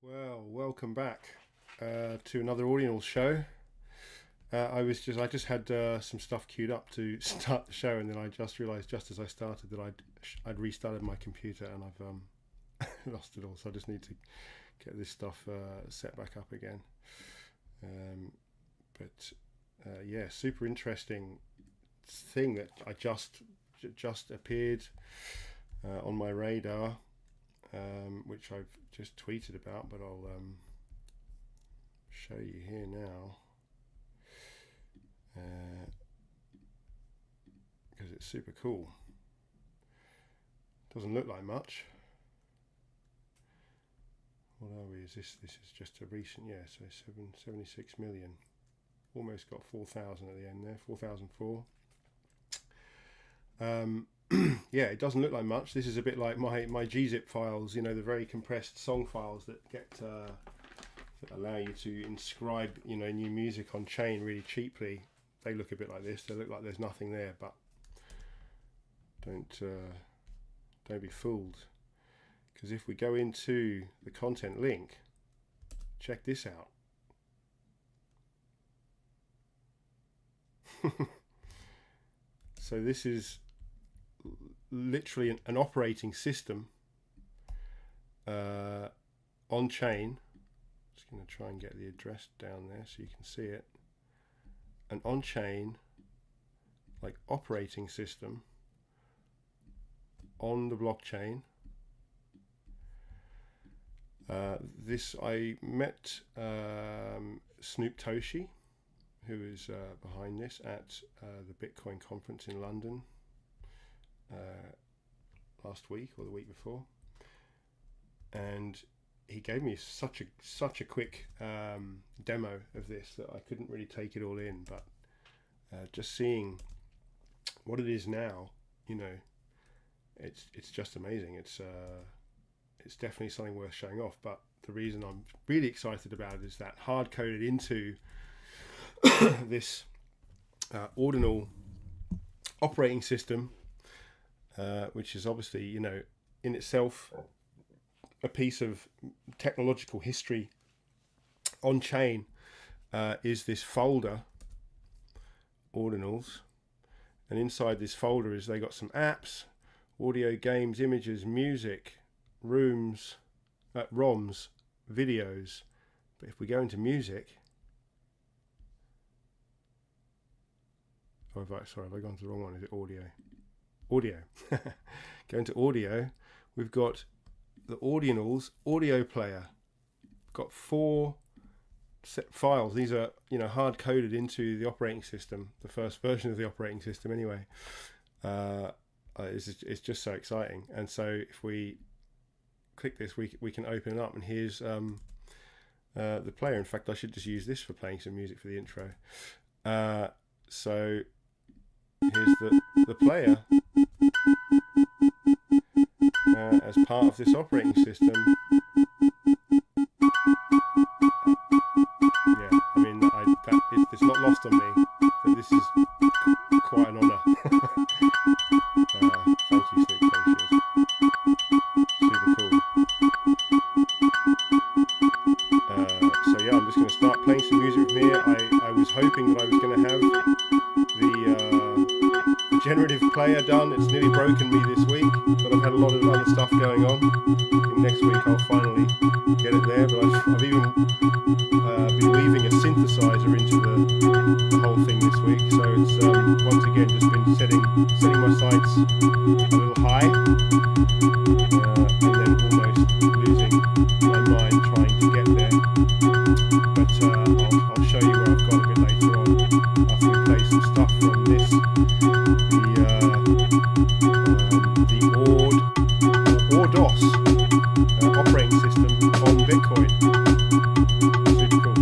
Well, welcome back to another Ordinal show. I just had some stuff queued up to start the show, and then I just realised just as I started that I'd restarted my computer and I've lost it all. So I just need to get this stuff set back up again. Yeah, super interesting thing that I just appeared on my radar. Which I've just tweeted about, but I'll show you here now because it's super cool. Doesn't look like much. What are we? This is just a recent, yeah, so 76 million. Almost got 4,000 at the end there, 4,004. Yeah, it doesn't look like much. This is a bit like my gzip files, you know, the very compressed song files that that allow you to inscribe, you know, new music on chain really cheaply. They look a bit like this. They look like there's nothing there, but don't be fooled, because if we go into the content link, check this out. So this is literally an operating system on chain. Just going to try and get the address down there so you can see it. An on chain, like, operating system on the blockchain. This, I met Snoop Toshi, who is behind this, at the Bitcoin conference in London last week or the week before, and he gave me such a quick demo of this that I couldn't really take it all in, but just seeing what it is now, you know, it's just amazing. It's definitely something worth showing off. But the reason I'm really excited about it is that hard coded into this Ordinal operating system, which is obviously, you know, in itself a piece of technological history on chain, is this folder, Ordinals, and inside this folder is they got some apps, audio, games, images, music, ROMs, videos. But if we go into music, have I gone to the wrong one? Is it audio? Audio. Go into audio. We've got the Audionals audio player. Got 4 set files. These are, you know, hard coded into the operating system, the first version of the operating system anyway. It's just so exciting. And so if we click this, we can open it up, and here's the player. In fact, I should just use this for playing some music for the intro. So here's the player as part of this operating system. Yeah, I mean, it's not lost on me that this is quite an honour. Thank you, Snoop Toshi. Super cool. So yeah, I'm just going to start playing some music from here. I was hoping that I was going to have the generative player done. It's nearly broken me this week, but I've had a lot of other stuff going on. I think next week I'll finally get it there, but I've even been weaving a synthesizer into the whole thing this week. So it's once again just been setting my sights a little high, and then almost losing my mind trying to get there. But I'll show you where I've got a bit later on after we play some stuff from this. The Ordos operating system on Bitcoin. Super cool.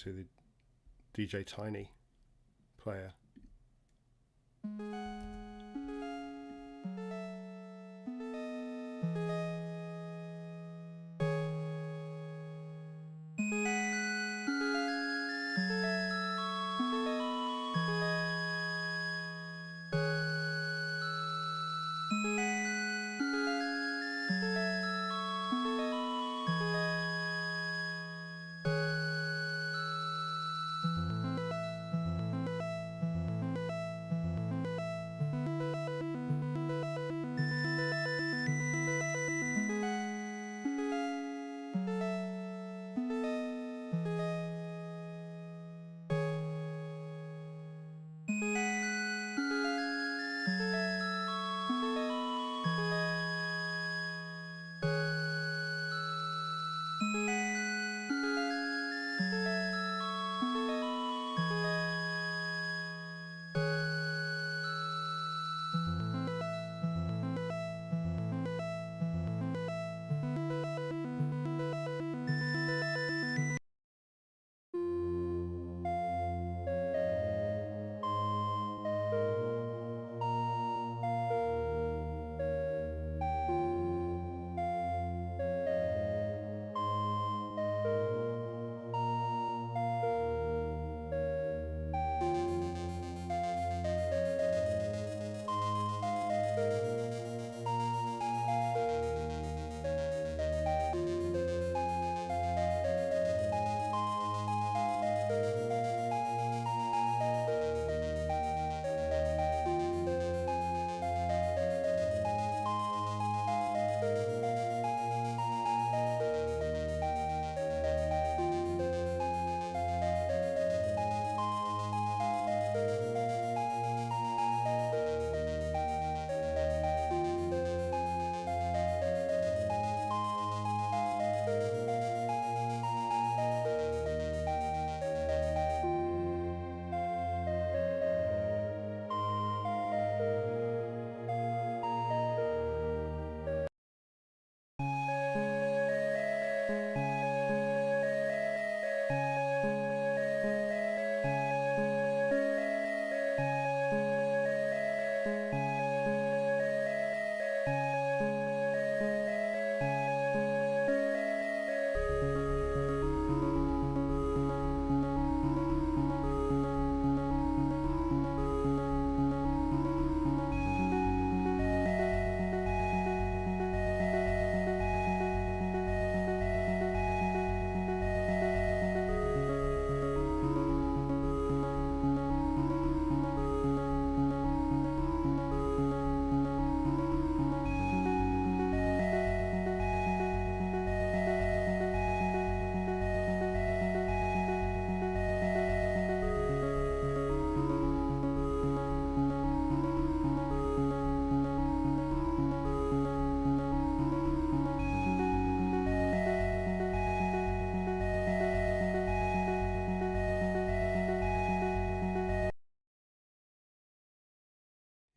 to the DJ Tiny player.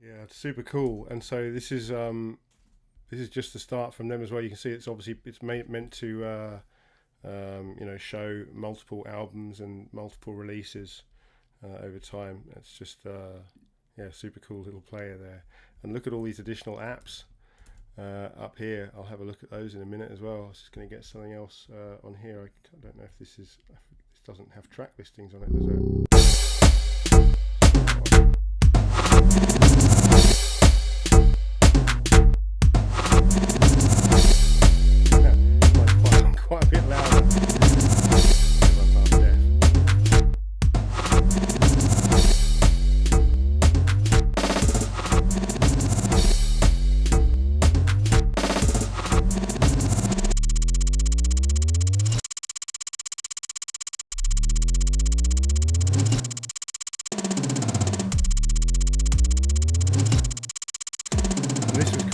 Yeah, it's super cool. And so this is just the start from them as well. You can see it's obviously meant to show multiple albums and multiple releases over time. It's just super cool little player there. And look at all these additional apps up here. I'll have a look at those in a minute as well. I was just going to get something else on here. I don't know if this doesn't have track listings on it, does it? Quite a bit louder.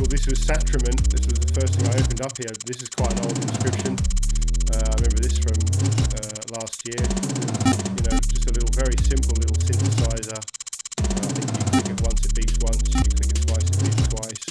This was Satrament. This was the first thing I opened up here. This is quite an old inscription. I remember this from last year. Just a very simple little synthesizer. I think you click it once, it beeps once. You click it twice, it beeps twice.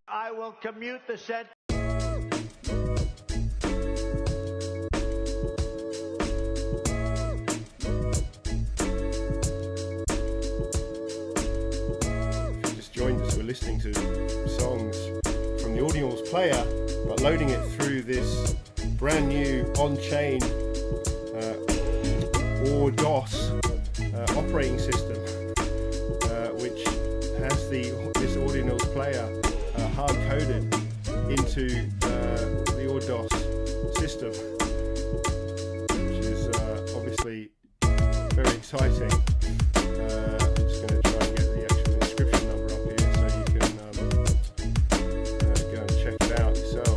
I will commute the set. If you just joined us, we're listening to songs from the Audionals player, but loading it through this brand new on-chain or DOS operating system, which has this Ordinal player hard-coded into the ORDOS system, which is obviously very exciting. I'm just going to try and get the actual inscription number up here so you can go and check it out yourselves.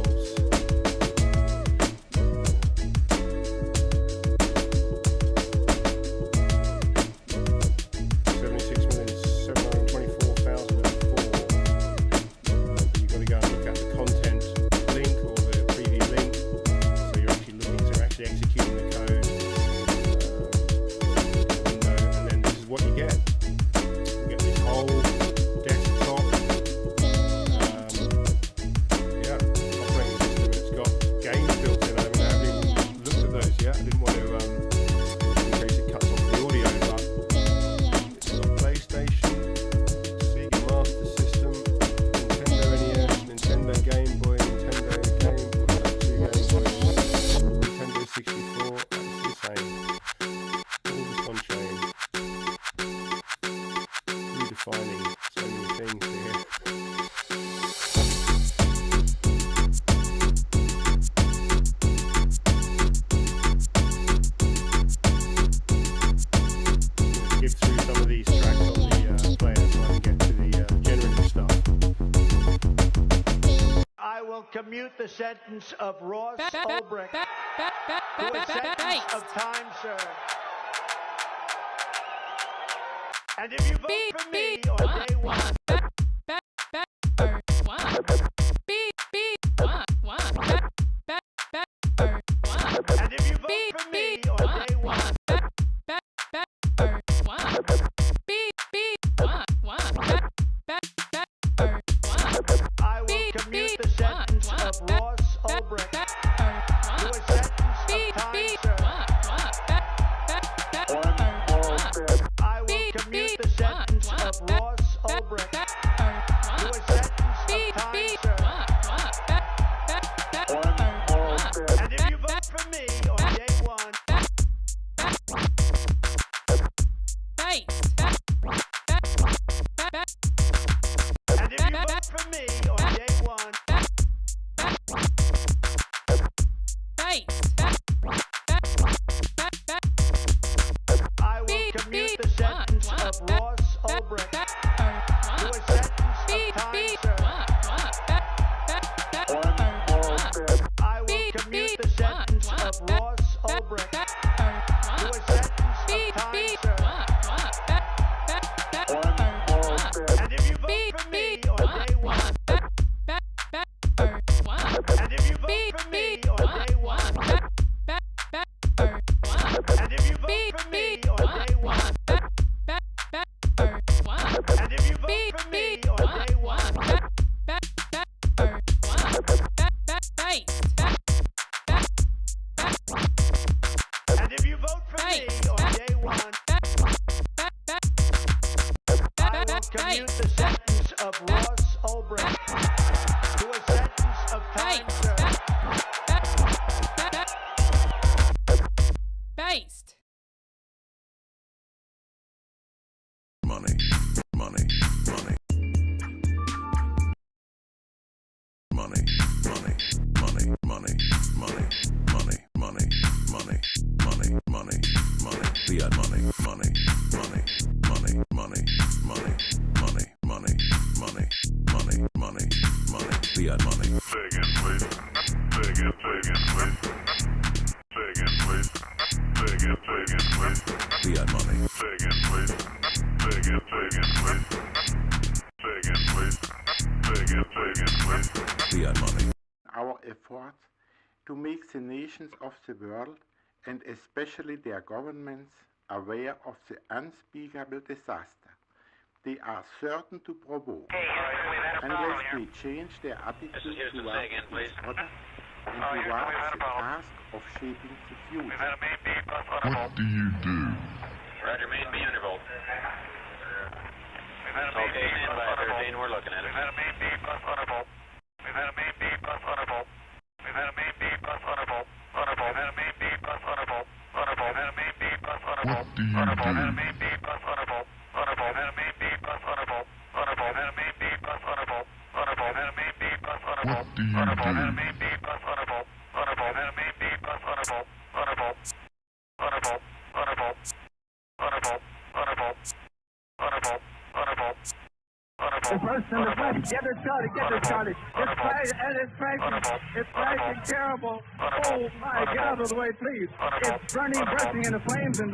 Commute the sentence of Ross Ulbricht to a sentence of time served. And if you vote for me on day one, for me on day one. And if you vote for me on day one, I will commute the sentence of Ross Ulbricht to a sentence of time served. I will commute the sentence of Ross Ulbricht to a sentence of time served. And if you vote for me on day one, and if you vote for me on day one, and if you vote for me on day one, and if you vote for me on day one, and if you vote for me on day one, I will commute the sentence of Ross Ulbricht to a sentence of time served. Based. Money, money, money. Money, money, money, money, money, money, money, money, money, money, money, fiat money, money, money, money, money, money, money, money, money, money, money, money, fiat money. Say again, please. Say again, please. Say again, please. Say again, please. Fiat money. Say again, please. Say again, please. Say again, please. Say again, please. Fiat money. Our efforts to make the nations of the world, and especially their governments, aware of the unspeakable disaster they are certain to provoke, unless they change their attitude towards each other and towards the task of shaping the future. What do you do? Roger, main B undervolt. Okay, stand by 13, we're looking at it. We've had a main B plus undervolt. We've had a main B plus undervolt. We've had a main B plus undervolt. Undervolt. We've had a main B plus undervolt. Undervolt. We've had a main B plus undervolt. What do you Undervolt. We've had a do? main B plus undervolt. Undervolt. We've had a main B plus undervolt. Undervolt. We've had a main B plus undervolt. Undervolt. We've had a main B plus undervolt. What do you Undervolt. We've had a do? main B plus undervolt. Undervolt. We've had a main B plus undervolt. Undervolt. Undervolt. Undervolt. Undervolt. Undervolt. Undervolt. Undervolt. The first and the first, get it started, get it started. It's crashing, and it's crashing. It's crashing terrible. Oh my, get out of the way, please. It's burning, bursting into flames, and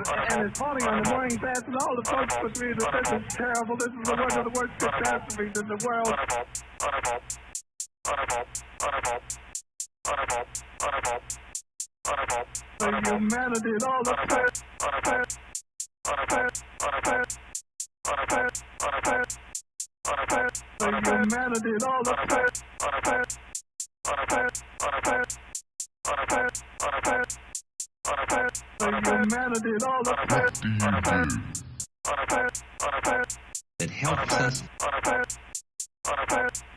it's falling on the mooring mast, and all the folks between us. This is terrible. This is one of the worst catastrophes in the world. The humanity and all the the humanity and all the the humanity and all the What do you do? It helps us.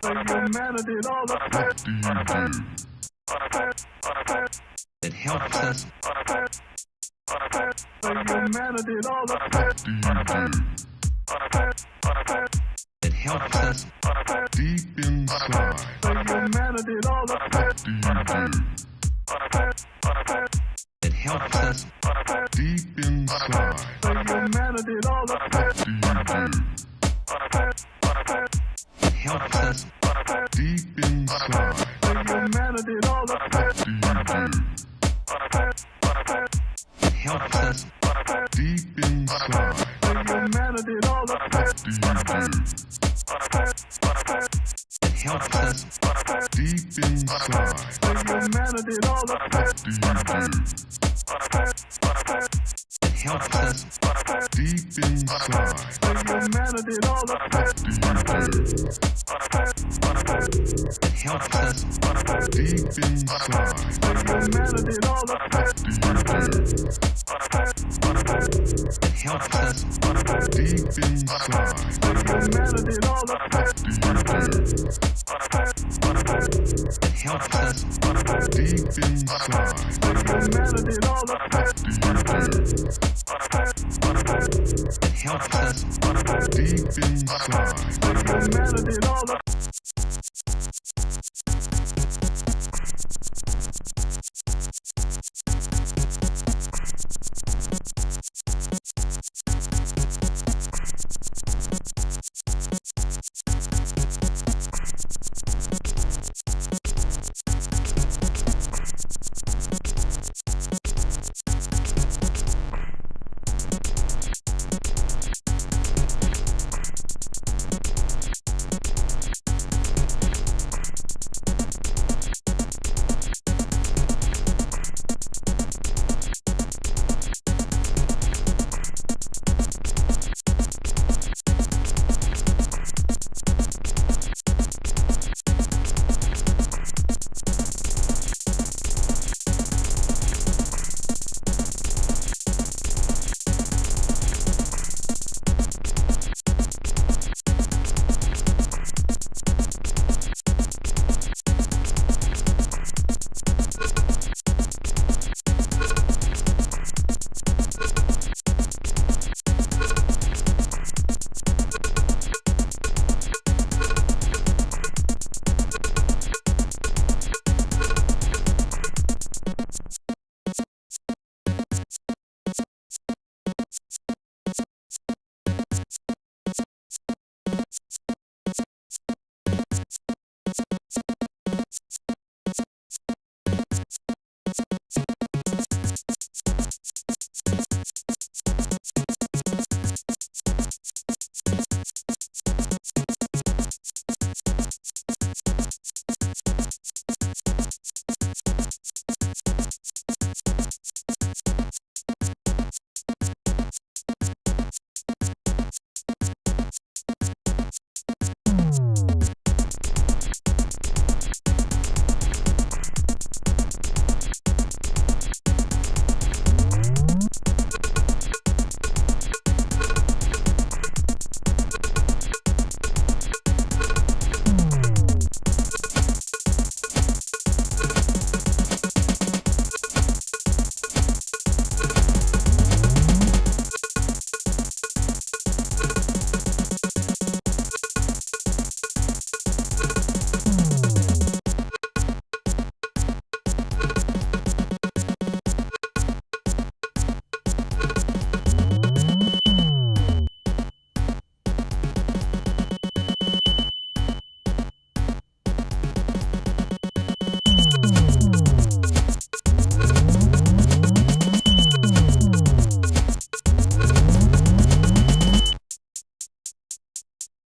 the humanity and all the What do you do? It helps us. the humanity and all the What do you do? It helps us. Deep inside. the humanity and all the What do you do? It helps us. Deep inside. the humanity and all the What do you do? It helps us. Deep inside. the humanity and all the What do you do? It helps us. Deep inside. the humanity and all the What do you do? It helps us. Deep inside. the humanity and all the What do you do? It helps us. Deep inside. the humanity and all the What do you do? It helps us. Deep inside. the humanity and all the What do you do? It helps us. Deep inside. the humanity and all the What do you do? It helps us. Deep Deep inside. Humanity and all the helps us Deep inside. humanity and all the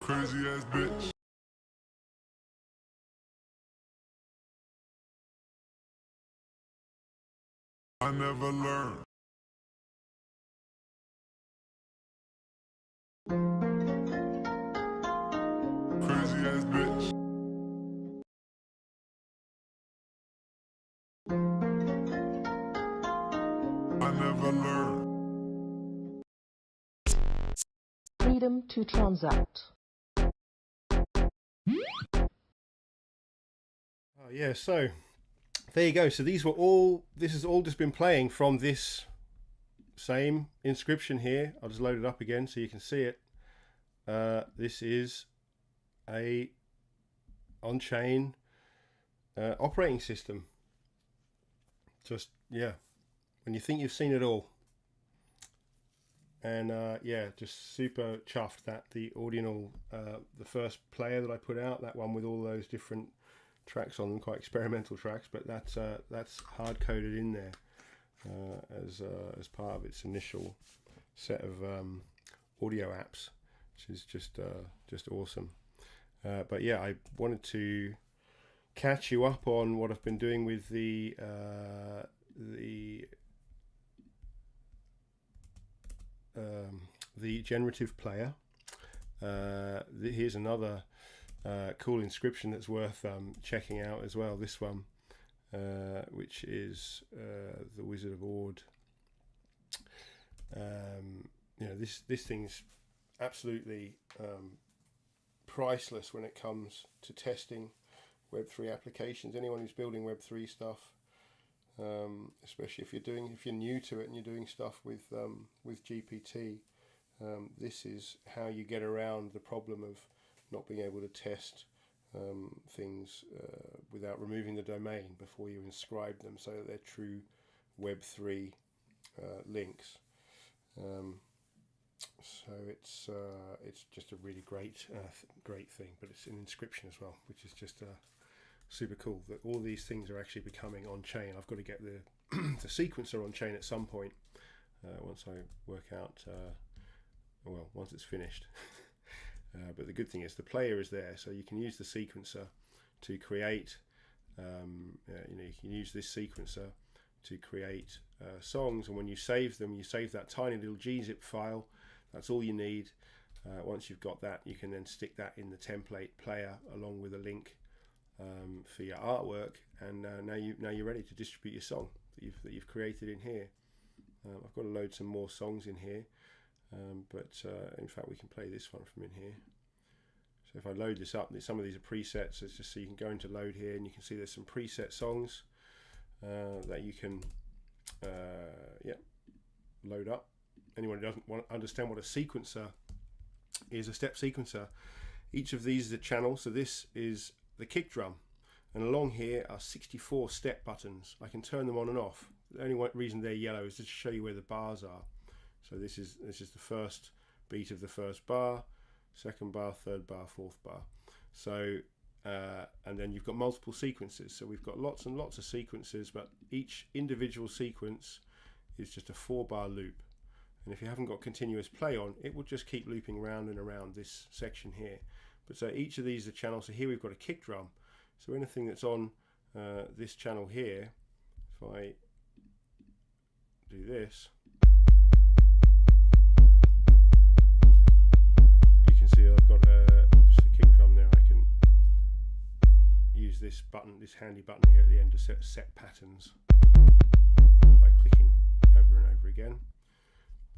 Crazy ass bitch. I never learned. Crazy ass bitch. I never learned. Freedom to transact. Oh, yeah, so there you go. So these were all, this has all just been playing from this same inscription here. I'll just load it up again so you can see it. This is a on-chain operating system. Just, yeah, when you think you've seen it all. And yeah, just super chuffed that the Ordinal, the first player that I put out, that one with all those different tracks on them, quite experimental tracks, but that's hard coded in there as part of its initial set of audio apps, which is just awesome. But yeah, I wanted to catch you up on what I've been doing with the generative player. Here's another cool inscription that's worth checking out as well. This one, which is the Wizard of Ord. You know, this thing's absolutely priceless when it comes to testing Web3 applications. Anyone who's building Web3 stuff, especially if you're new to it and you're doing stuff with GPT. This is how you get around the problem of not being able to test things without removing the domain before you inscribe them, so that they're true Web3 links. So it's just a really great thing, but it's an inscription as well, which is just super cool that all these things are actually becoming on chain. I've got to get the the sequencer on chain at some point once I work out once it's finished. But the good thing is the player is there, so you can use the sequencer to create you can use this sequencer to create songs, and when you save them, you save that tiny little gzip file. That's all you need. Once you've got that, you can then stick that in the template player along with a link for your artwork, and now you're ready to distribute your song that you've created in here. I've got to load some more songs in here, but in fact we can play this one from in here. So if I load this up, some of these are presets. It's just so you can go into load here, and you can see there's some preset songs that you can load up. Anyone who doesn't understand what a sequencer is, a step sequencer, each of these is a channel. So this is the kick drum, and along here are 64 step buttons. I can turn them on and off. The only reason they're yellow is to show you where the bars are. So this is the first beat of the first bar, second bar, third bar, fourth bar. So and then you've got multiple sequences. So we've got lots and lots of sequences, but each individual sequence is just a 4-bar loop. And if you haven't got continuous play on, it will just keep looping round and around this section here. But so each of these are channels. So here we've got a kick drum. So anything that's on this channel here, if I do this, you can see I've got just a kick drum there. I can use this button, this handy button here at the end, to set patterns by clicking over and over again.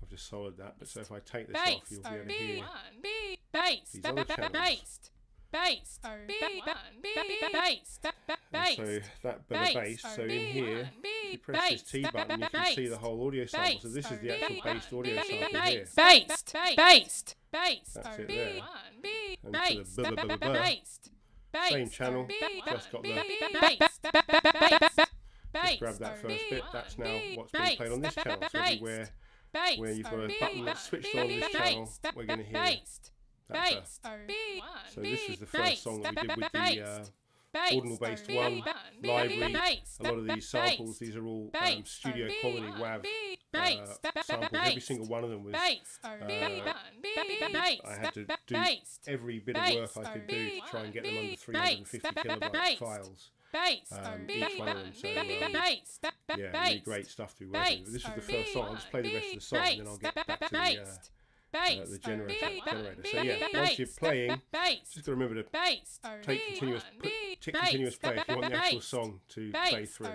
I've just solid that, but so if I take this off, you'll be able to hear these other channels. So that bit of bass, so in here, if you press this T button, you can see the whole audio sample. So this is the actual based audio sample here. That's it there. And to the same channel, just got the just grab that first bit. That's now what's being played on this channel. So everywhere where you've got a button that's switched on this channel, we're going to hear that. So this is the first song that we did with the Ordinal based one library. A lot of these samples, these are all studio quality WAV samples. Every single one of them was I had to do every bit of work I could do to try and get them under 350 kilobyte files. Each one of them. So yeah, really great stuff to be working with. This is the first song. I'll just play the rest of the song, and then I'll get back to the generator. So yeah, once you're playing, just got to remember to take continuous play if you want the actual song to play through.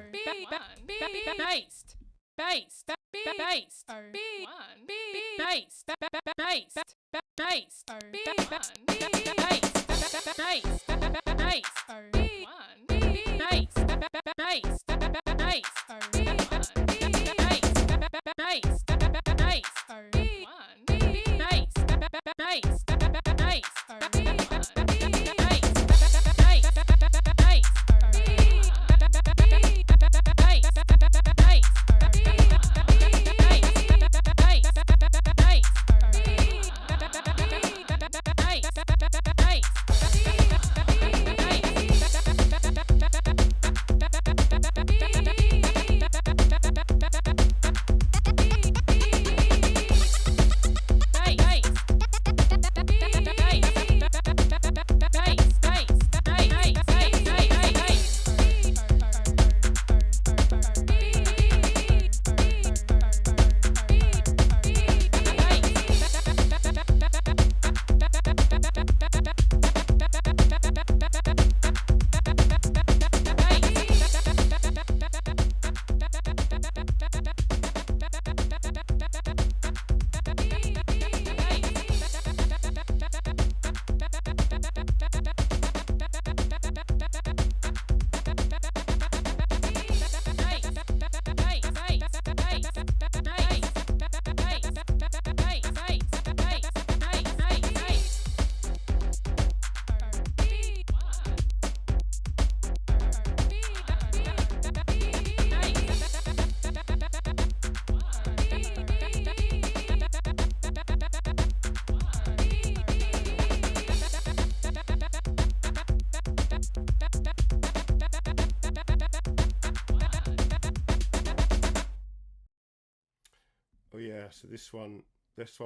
Oh yeah, so this one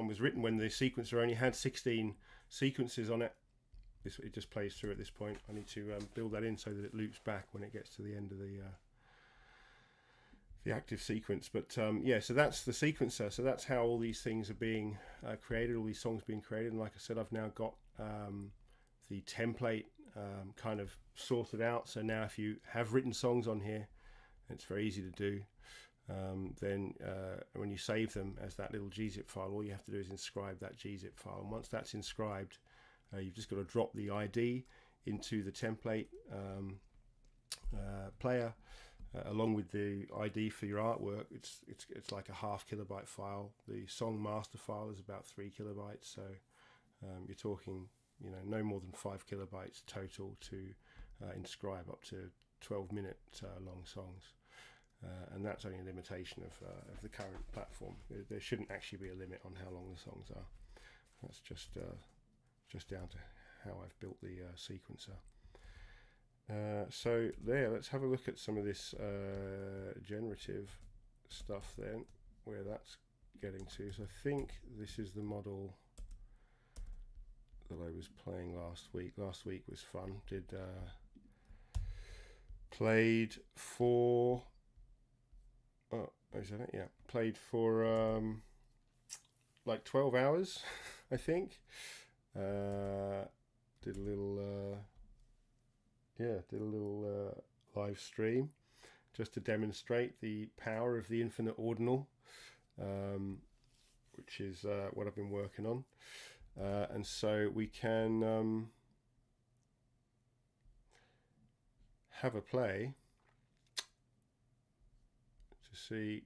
was written when the sequencer only had 16 sequences on it. It just plays through at this point. I need to build that in so that it loops back when it gets to the end of the active sequence. But yeah, so that's the sequencer. So that's how all these things are being created, all these songs being created. And like I said, I've now got the template kind of sorted out. So now if you have written songs on here, it's very easy to do. Then when you save them as that little gzip file, all you have to do is inscribe that gzip file. And once that's inscribed, you've just got to drop the ID into the template player. Along with the ID for your artwork. It's like a 0.5 kilobyte file. The song master file is about 3 kilobytes, so you're talking, you know, no more than 5 kilobytes total to inscribe up to 12-minute long songs, and that's only a limitation of the current platform. There shouldn't actually be a limit on how long the songs are. That's just down to how I've built the sequencer. So there, let's have a look at some of this generative stuff then, where that's getting to. So I think this is the model that I was playing last week. Last week was fun. Played for, oh, is that it? Yeah, played for like 12 hours, I think. Did a little live stream just to demonstrate the power of the infinite ordinal, which is what I've been working on. And so we can have a play to see.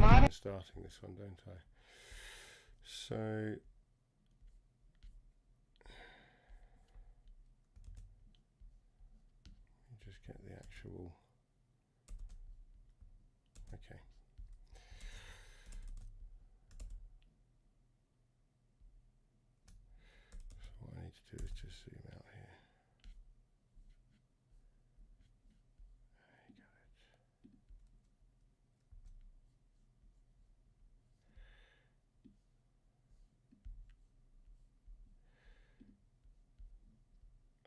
I'm starting this one, don't I? So just get the actual. Okay. So what I need to do is just zoom out here.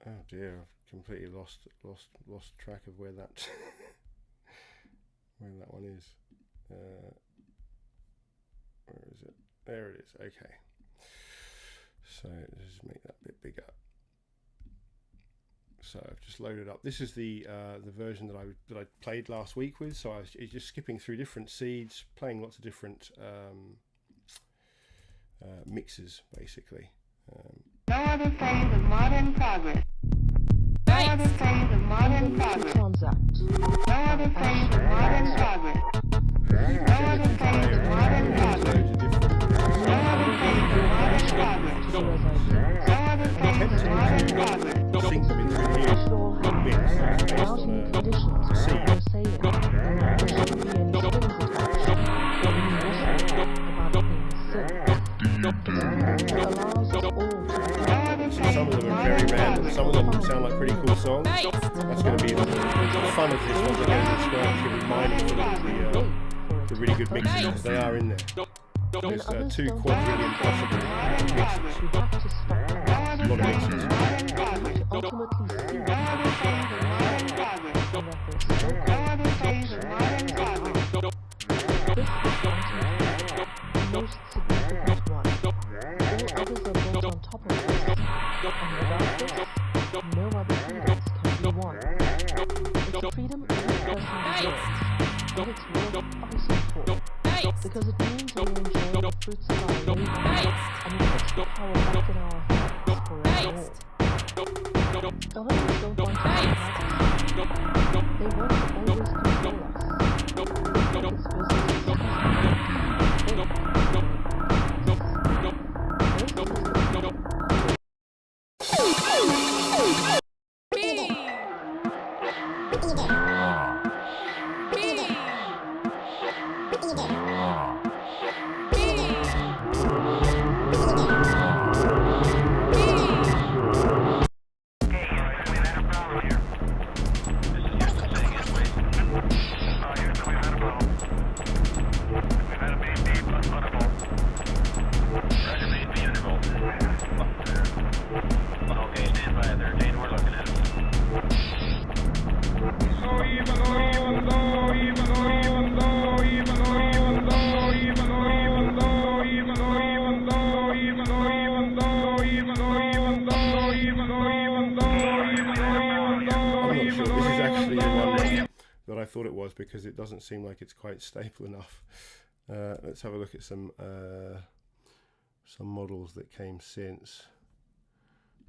Oh dear, I've completely lost track of where that where that one is. Where is it? There it is. Okay. So let's just make that bit bigger. So I've just loaded up. This is the version that I played last week with. So I was just skipping through different seeds, playing lots of different mixes, basically. No other phase of modern progress. No other phase of modern progress. No other phase of modern progress. No other phase of modern progress. No other phase of modern progress. No other phase of modern progress. Sync them into here. Based on a seed. Some of them are very random. Some of them sound like pretty cool songs. That's going to be the fun of this one. They're going to describe to be mining for the really good mixes, because they are in there. There's 2 quadrillion possible mixes. A lot of mixes. Most significant one. All others are built on top of this, and without this, no other freedoms can be won. It's a freedom every person deserves, but it's worth fighting for, because it means we enjoy the fruits of our labor, and it puts the power back in our hands forevermore. Governments don't want to protect us. They want to always control us. Make its business that I thought it was, because it doesn't seem like it's quite stable enough. Let's have a look at some models that came since.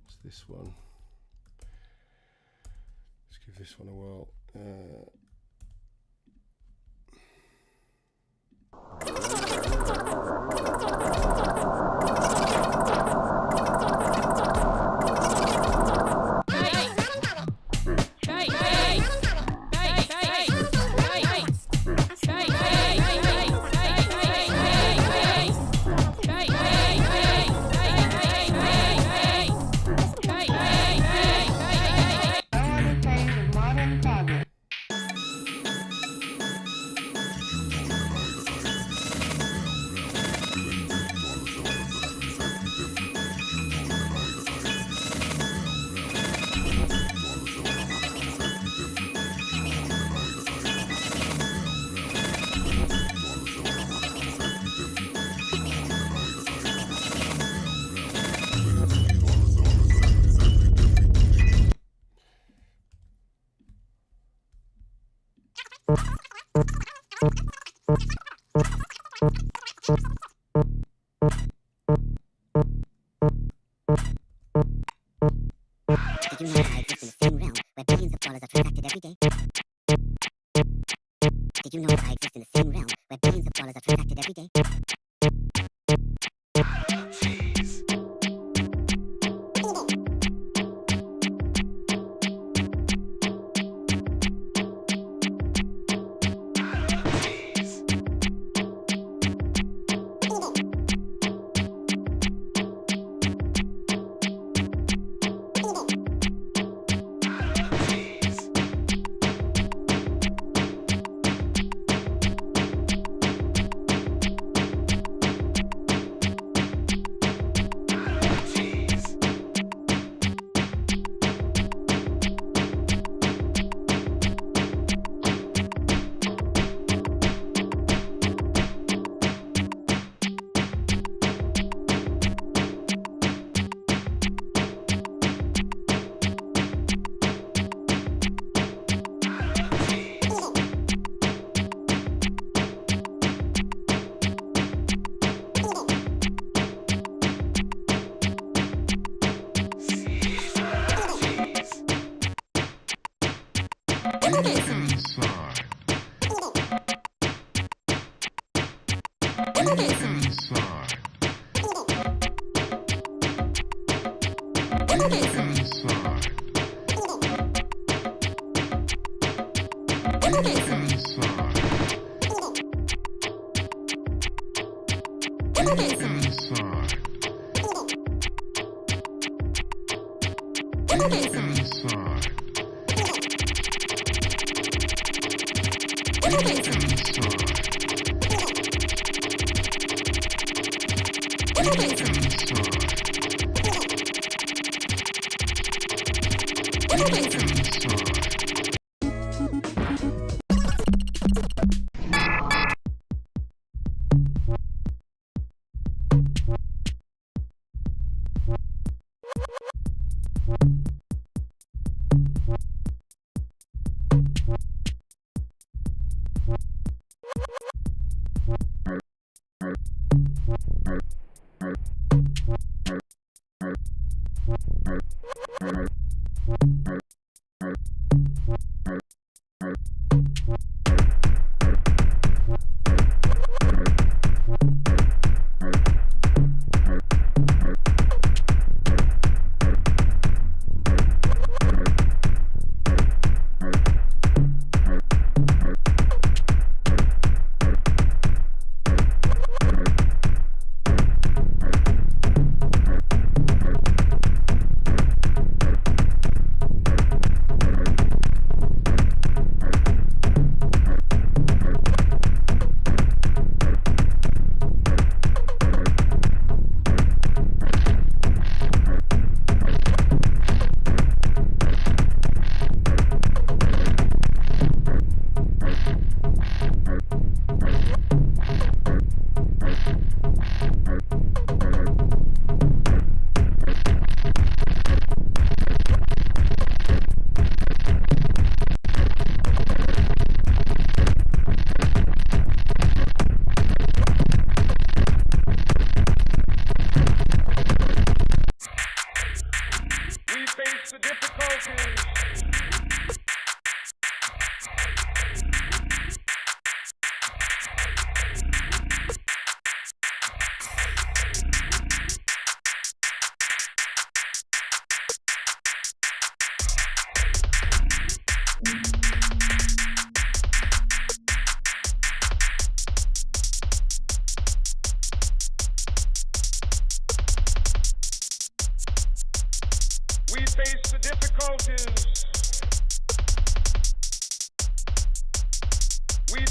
It's this one. Let's give this one a whirl. Did you know that I exist in the same realm where billions of dollars are transacted every day? Did you know that I exist in the same realm where billions of dollars are transacted every day?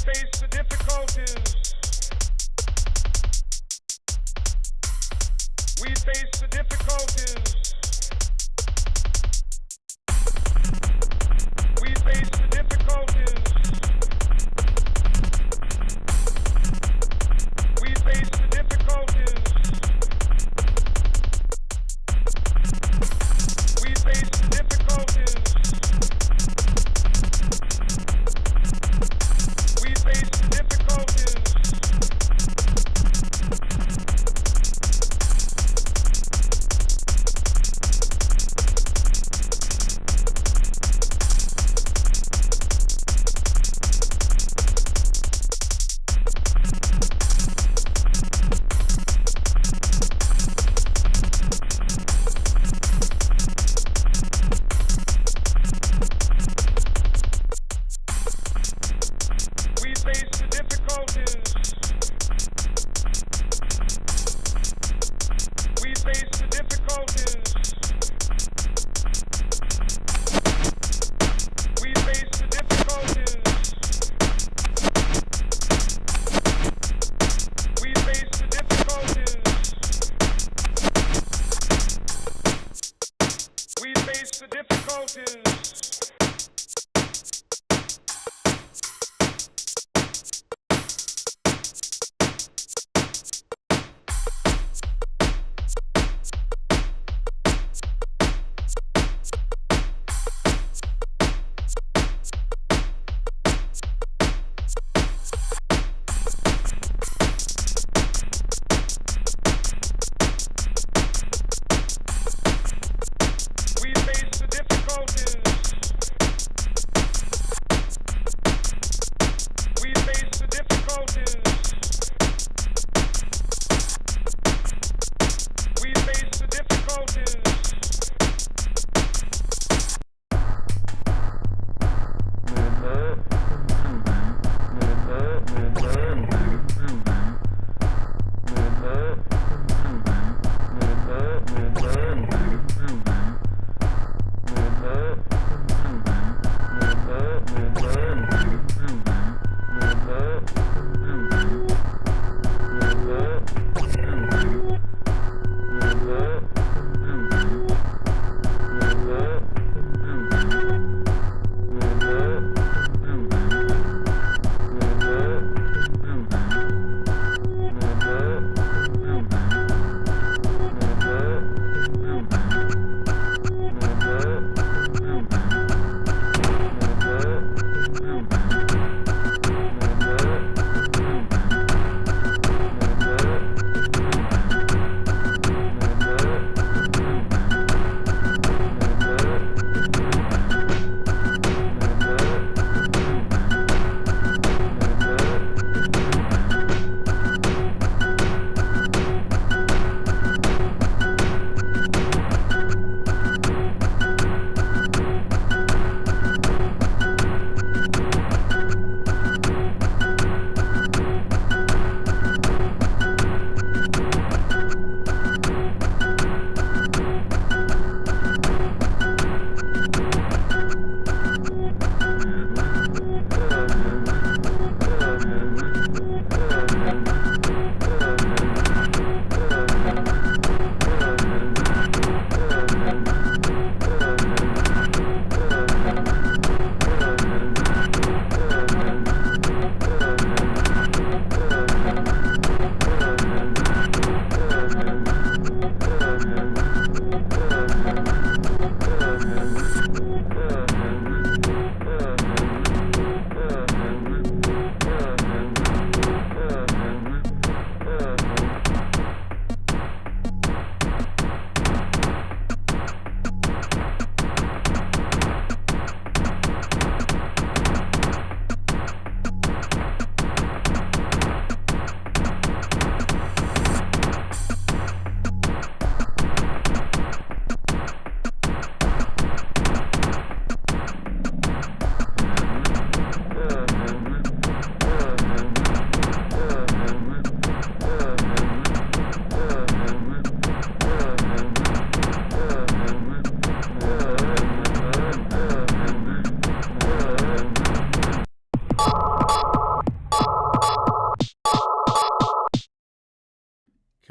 face the difficulties. We face the difficulties. We face the difficulties. We face the difficulties. We face the difficulties. We face the difficulties.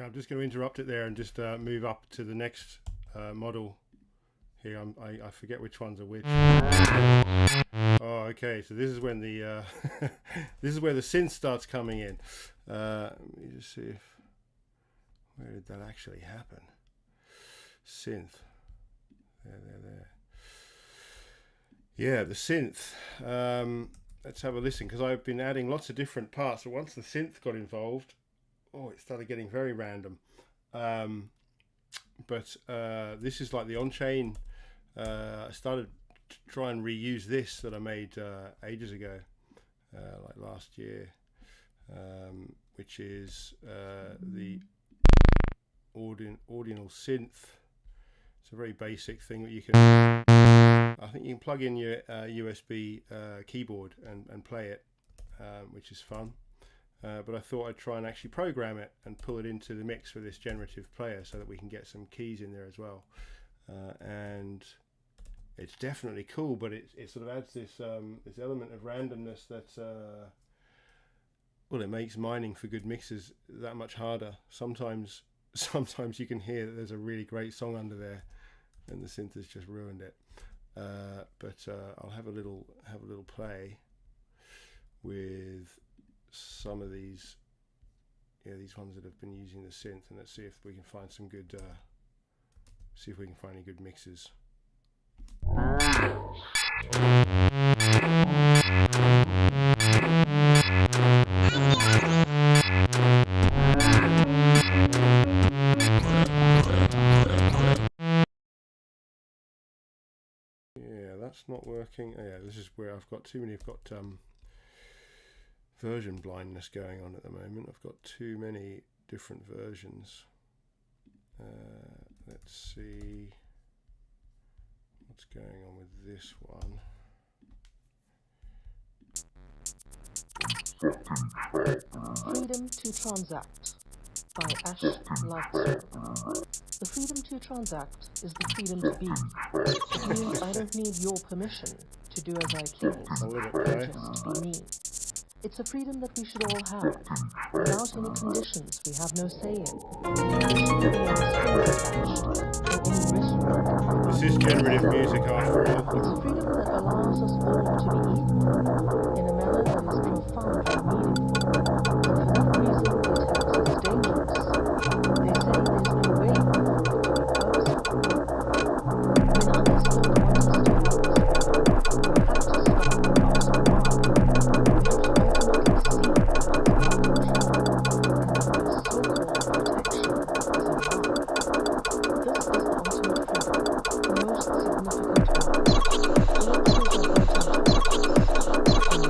I'm just going to interrupt it there and just move up to the next model here. I forget which ones are which. Oh, okay. So this is when the this is where the synth starts coming in. Let me just see if where did that actually happen? Synth. There. Yeah, the synth. Let's have a listen, because I've been adding lots of different parts. But once the synth got involved, it started getting very random. But this is like the on-chain. I started to try and reuse this that I made ages ago, like last year, which is the Ordinal synth. It's a very basic thing that you can. I think you can plug in your USB keyboard and play it, which is fun. But I thought I'd try and actually program it and pull it into the mix for this generative player so that we can get some keys in there as well. And it's definitely cool, but it sort of adds this this element of randomness that well, it makes mining for good mixes that much harder. Sometimes you can hear that there's a really great song under there, and the synth has just ruined it. But I'll have a little play with some of these ones that have been using the synth, and let's see if we can find some good any good mixes. Yeah, that's not working. Oh, yeah, this is where I've got version blindness going on at the moment. I've got too many different versions. Let's see what's going on with this one. Freedom to Transact by Ash Lightstone. The freedom to transact is the freedom to be. It means I don't need your permission to do as I please, or just to be me. It's a freedom that we should all have. Without any conditions we have no say in. There shouldn't be any strings attached, or any rhetoric. This is generative music after all. It's a freedom that allows us all to be equal, in a manner that is profoundly meaningful. And for that reason it helps us dangerous. They say there's no way we can work when others don't want us to have this freedom, we have to stop and ask why. This is the ultimate freedom, the most significant one.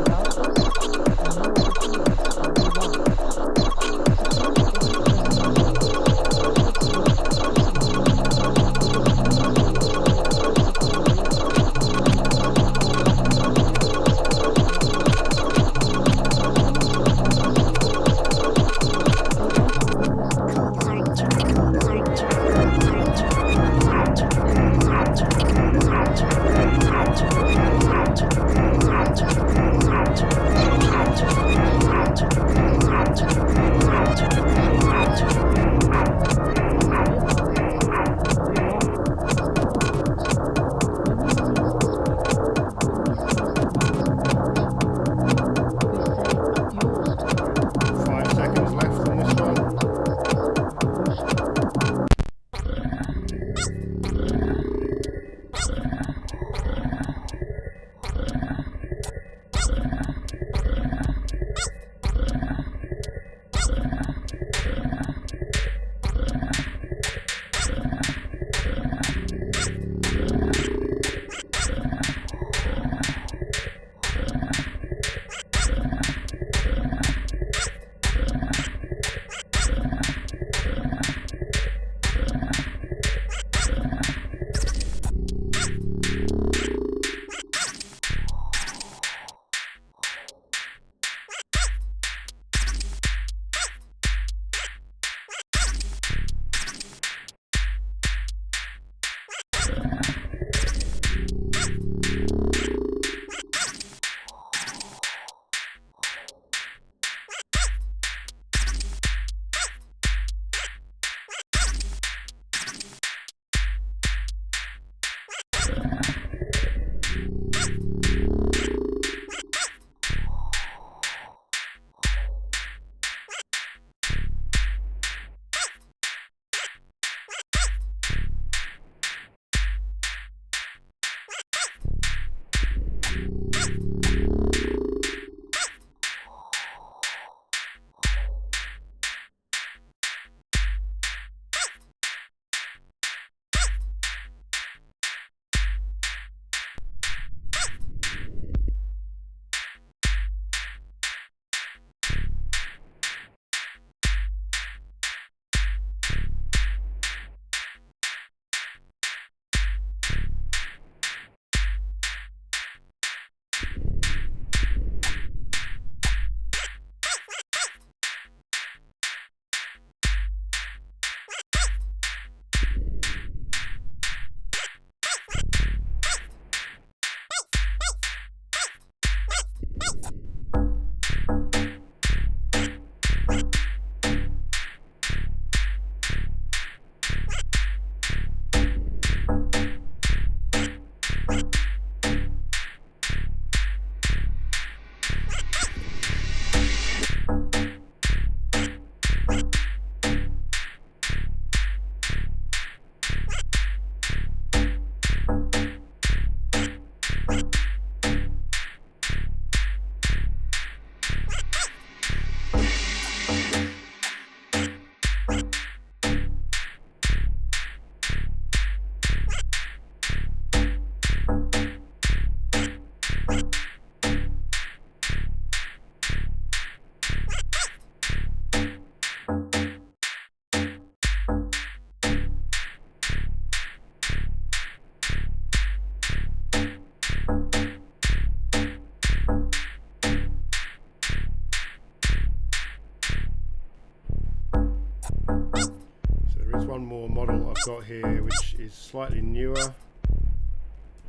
one more model I've got here, which is slightly newer. So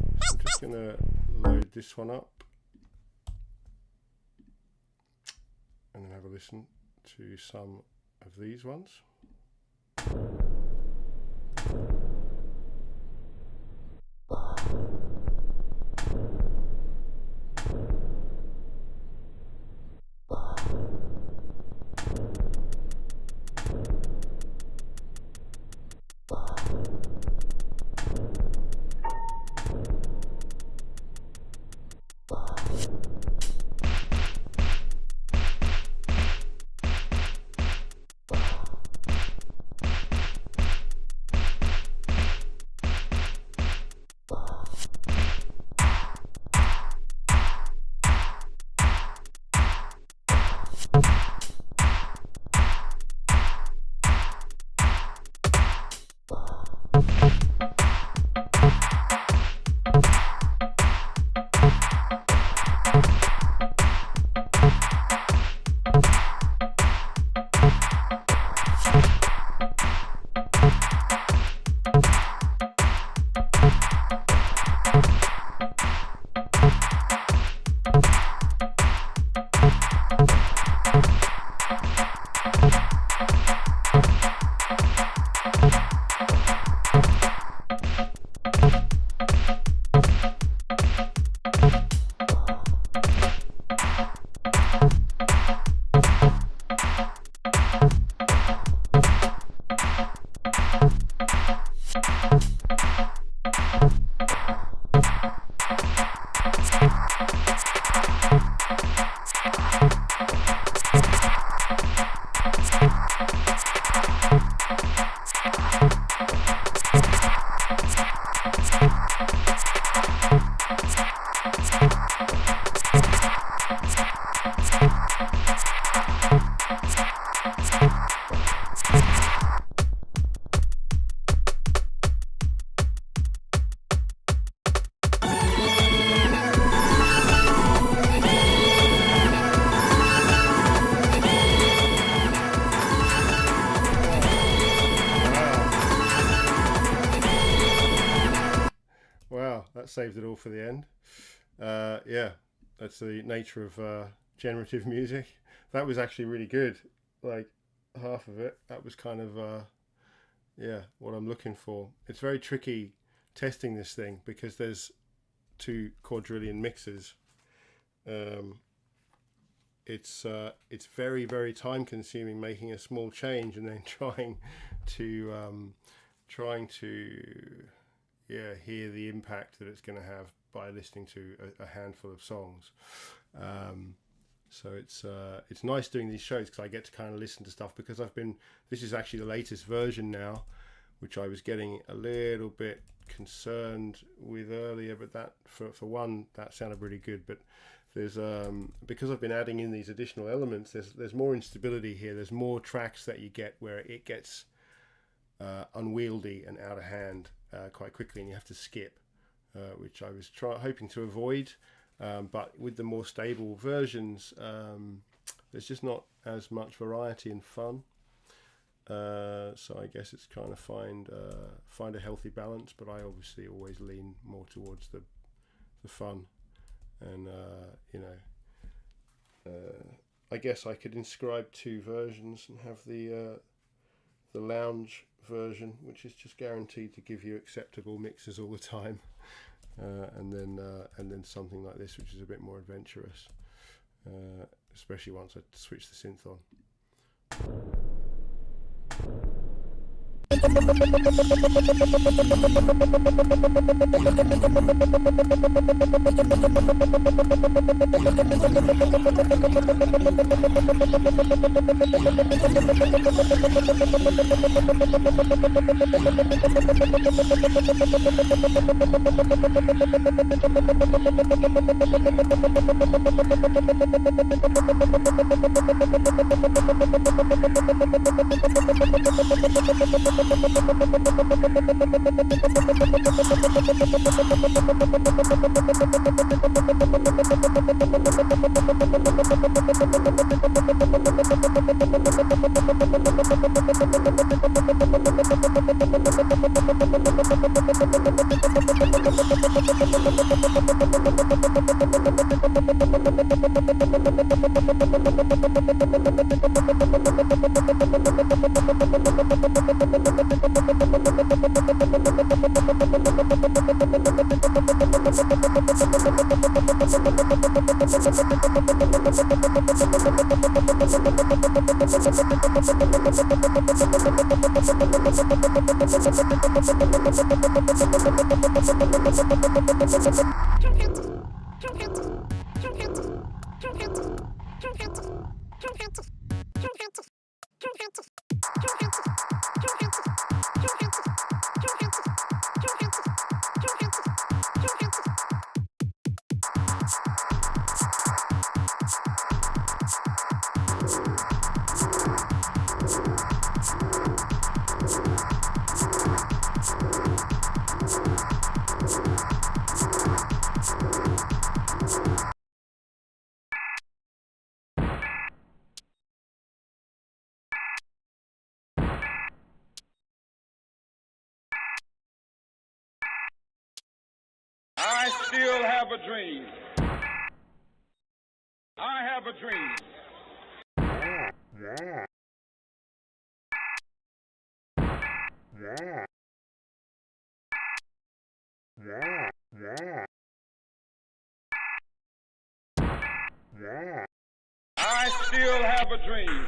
I'm just going to load this one up and then have a listen to some of these ones. Saved it all for the end. Yeah, that's the nature of generative music. That was actually really good. Like half of it, that was kind of yeah, what I'm looking for. It's very tricky testing this thing because there's 2 quadrillion mixes. It's very, very time consuming making a small change and then trying to yeah, hear the impact that it's going to have by listening to a handful of songs. So it's nice doing these shows because I get to kind of listen to stuff, because this is actually the latest version now, which I was getting a little bit concerned with earlier, but that for one, that sounded really good. But there's because I've been adding in these additional elements, there's more instability here. There's more tracks that you get where it gets unwieldy and out of hand quite quickly, and you have to skip, which I was hoping to avoid, but with the more stable versions, there's just not as much variety and fun. So I guess it's kind of find a healthy balance, but I obviously always lean more towards the fun, and I guess I could inscribe 2 versions and have the lounge version, which is just guaranteed to give you acceptable mixes all the time, and then something like this, which is a bit more adventurous, especially once I switch the synth on. I still have a dream. I have a dream. I still have a dream.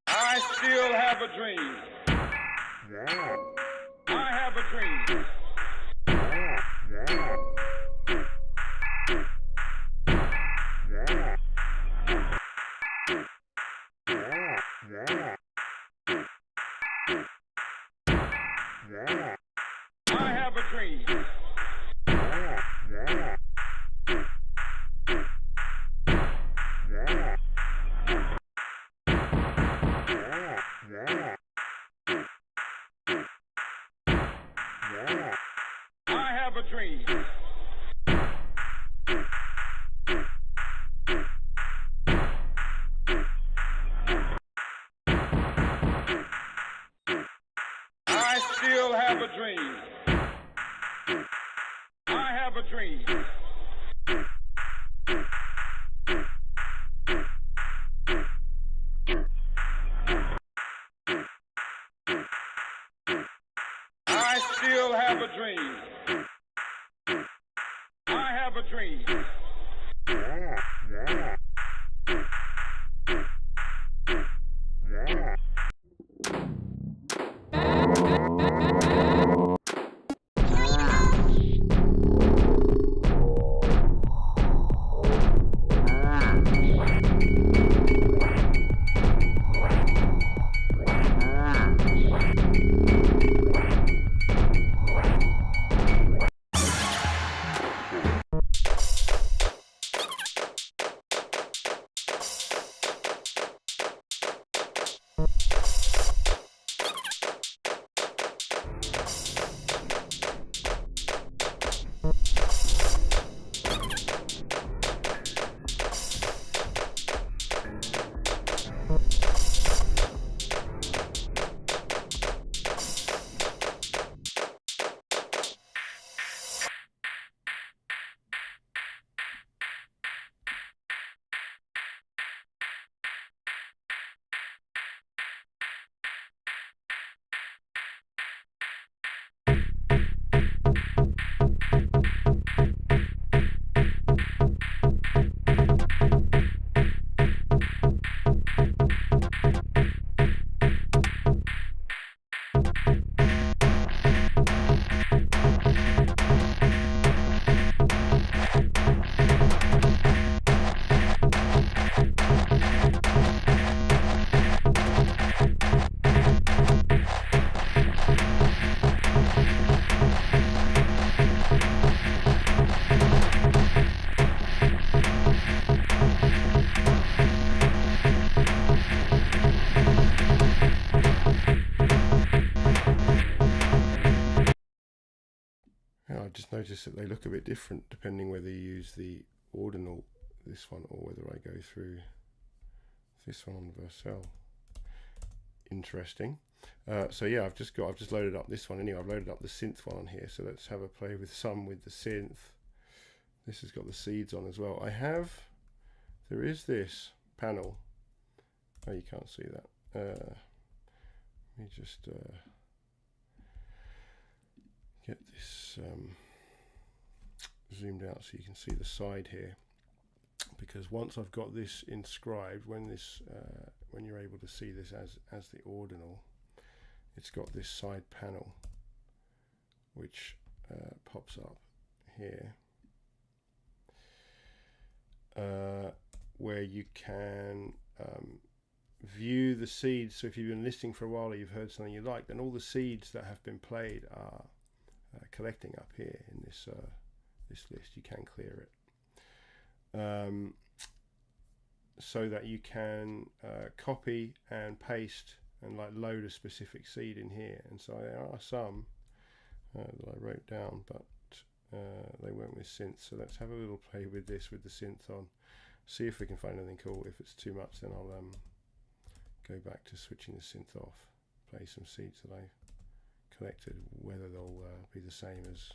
I still have a dream. I have a dream. I have a dream. I have a dream. I still have a dream. I have a dream. I still have a dream. I have a dream. I just noticed that they look a bit different depending whether you use the Ordinal, this one, or whether I go through this one on the Vercel. Interesting. So yeah, I've just loaded up this one anyway. I've loaded up the synth one on here, so let's have a play with the synth. This has got the seeds on as well. There is this panel. Oh, you can't see that. Let me just get this zoomed out so you can see the side here. Because once I've got this inscribed, when you're able to see this as the Ordinal, it's got this side panel which pops up here, where you can view the seeds. So if you've been listening for a while or you've heard something you like, then all the seeds that have been played are collecting up here in this list. You can clear it. So that you can copy and paste and like load a specific seed in here. And so there are some that I wrote down, but they weren't with synth. So let's have a little play with this with the synth on, see if we can find anything cool. If it's too much, then I'll go back to switching the synth off, play some seeds that I collected. Whether they'll be the same as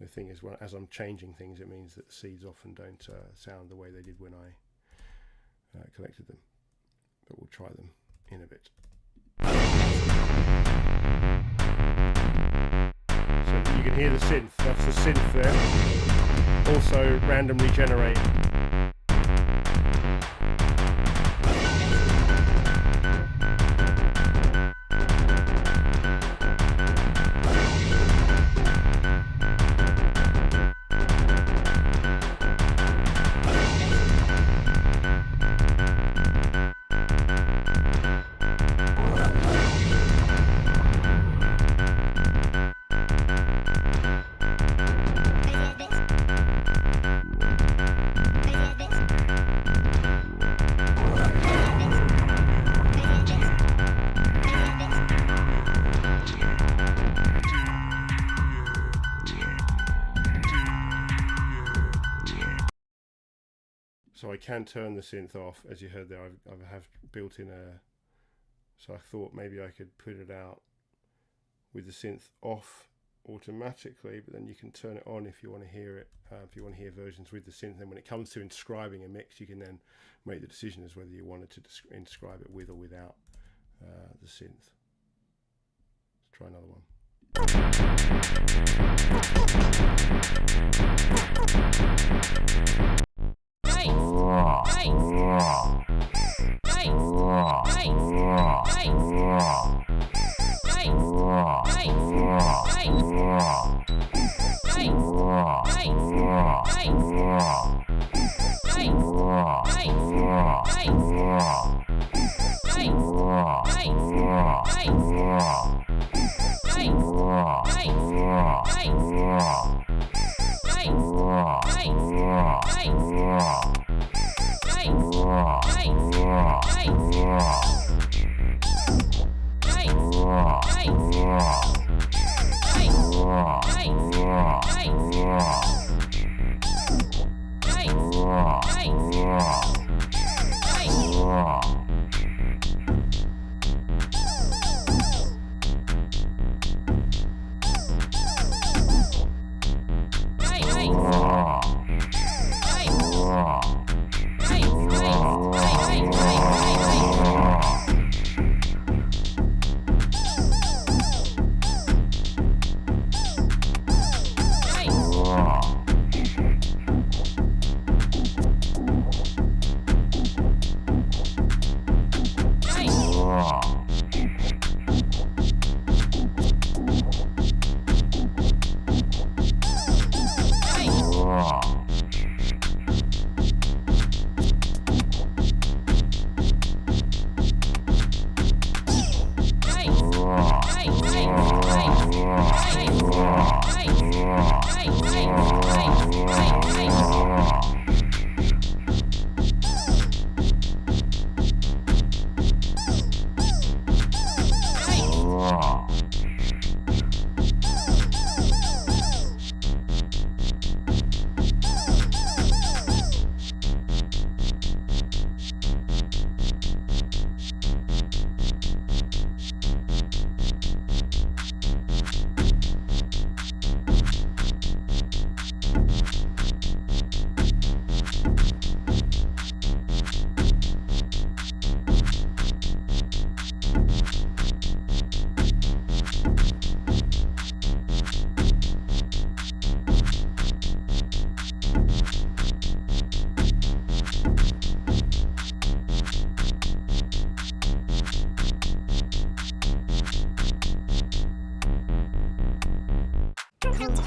the thing is, as I'm changing things, it means that the seeds often don't sound the way they did when I collected them. But we'll try them in a bit. So you can hear the synth. That's the synth there. Also randomly generated. So I can turn the synth off, as you heard there. I have built in so I thought maybe I could put it out with the synth off automatically, but then you can turn it on if you want to hear it, if you want to hear versions with the synth. And when it comes to inscribing a mix, you can then make the decision as whether you wanted to inscribe it with or without the synth. Let's try another one.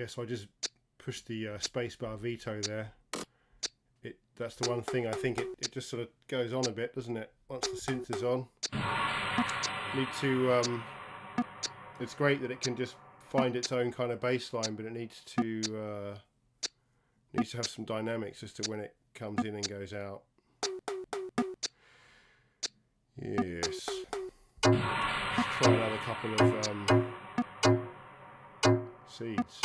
Yeah, so I just pushed the spacebar veto there. That's the one thing I think it just sort of goes on a bit, doesn't it? Once the synth is on, need to. It's great that it can just find its own kind of bass line, but it needs to have some dynamics as to when it comes in and goes out. Yes. Let's try another couple of seeds.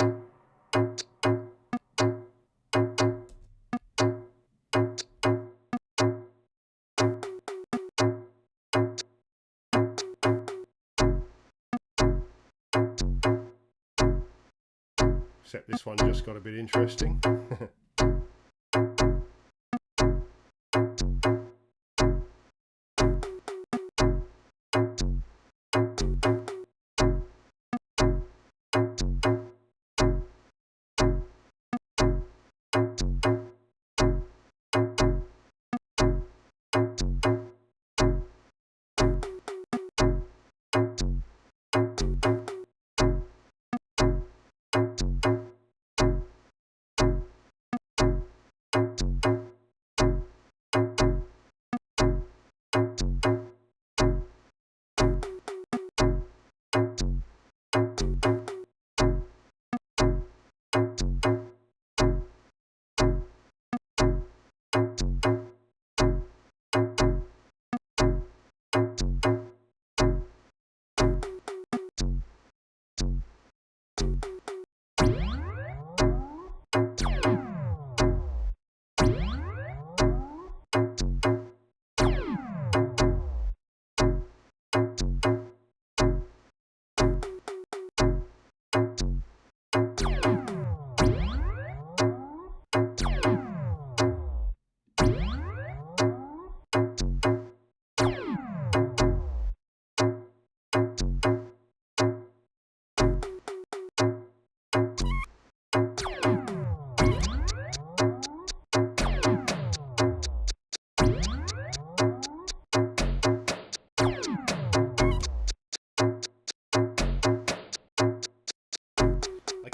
Except this one just got a bit interesting.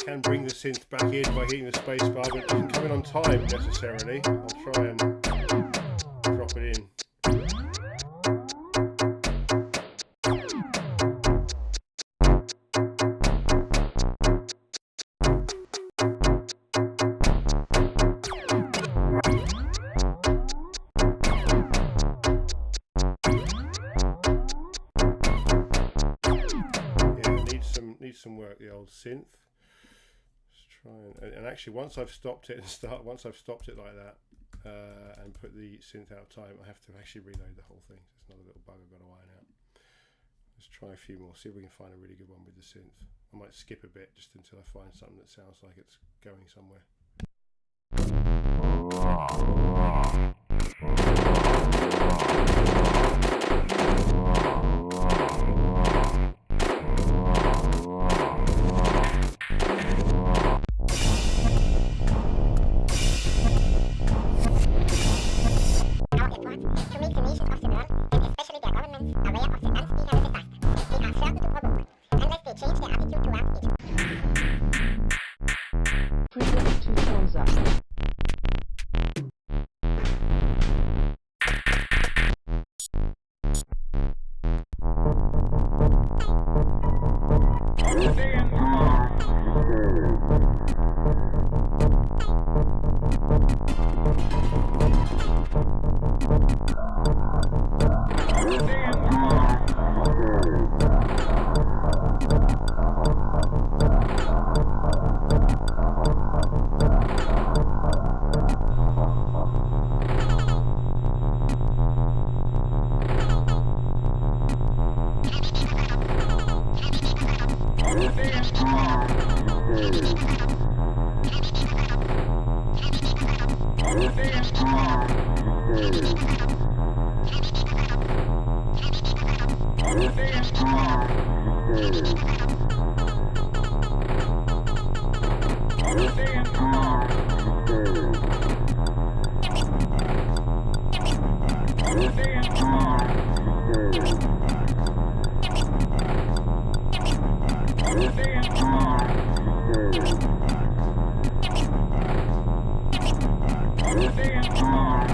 Can bring the synth back in by hitting the spacebar, but it doesn't come in on time necessarily. I'll try and drop it in. Yeah, needs some work, the old synth. And actually, once I've stopped it like that and put the synth out of time, I have to actually reload the whole thing. It's another little bug I've got to iron out. Let's try a few more, see if we can find a really good one with the synth. I might skip a bit just until I find something that sounds like it's going somewhere. Freedom to transact. dance hall.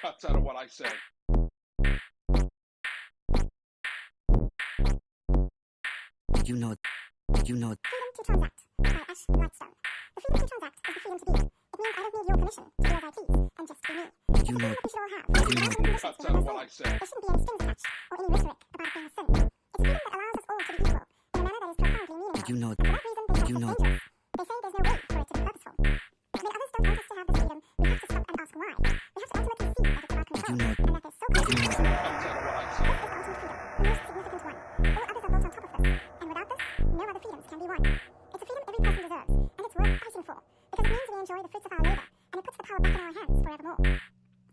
Cuts out of what I say. You know. Freedom to transact by Ash Lightstone. The freedom to transact is the freedom to be. It means I don't need your permission to do as I please and just be me. You know. We should all have. Cuts out of what I say. There shouldn't be any strings attached or any rhetoric about being a sin. It's freedom that allows us all to be equal in a manner that is profoundly meaningful. You know. For that reason, they say it's dangerous. They say there's no way for it to be purposeful. When others don't want us to have this freedom, we have to stop and ask why. We have to ultimately see that it's about control, and that there's so much freedom. Cuts out of what I say. This is ultimate freedom, the most significant one. All others are built on top of this, and without this, no other freedoms can be won. It's a freedom every person deserves, and it's worth fighting for, because it means we enjoy the fruits of our labor, and it puts the power back in our hands forevermore.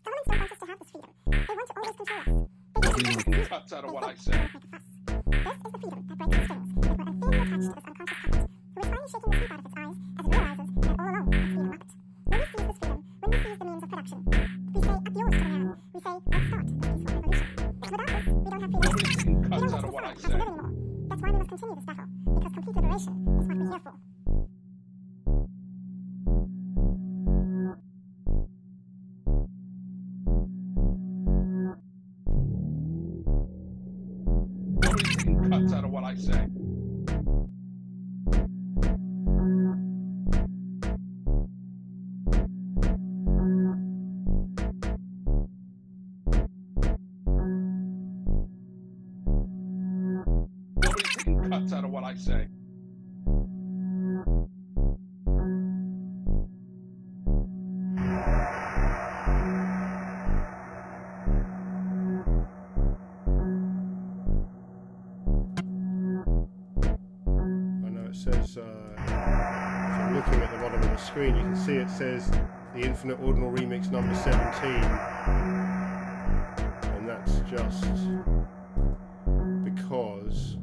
Governments don't want us to have this freedom. They want to always control us. They don't Cuts out of what I say. make a fuss. This is the freedom that breaks the strings that were unfairly attached to this unconscious puppet, who is finally shaking the sleep out of its eyes as it realizes that all along it's been a puppet. When we seize this freedom, when we seize the means of production, we say, up yours to the man. We say, let's start a peaceful revolution. Without this, we don't have freedom. We don't Cuts get out to of what I decide how to say. live anymore. That's why we must continue this battle, because complete liberation is what we're here for. Cuts out of what I say. Cuts out of what I say. I know it says, if you're looking at the bottom of the screen, you can see it says the Infinite Ordinal Remix number 17. And that's just because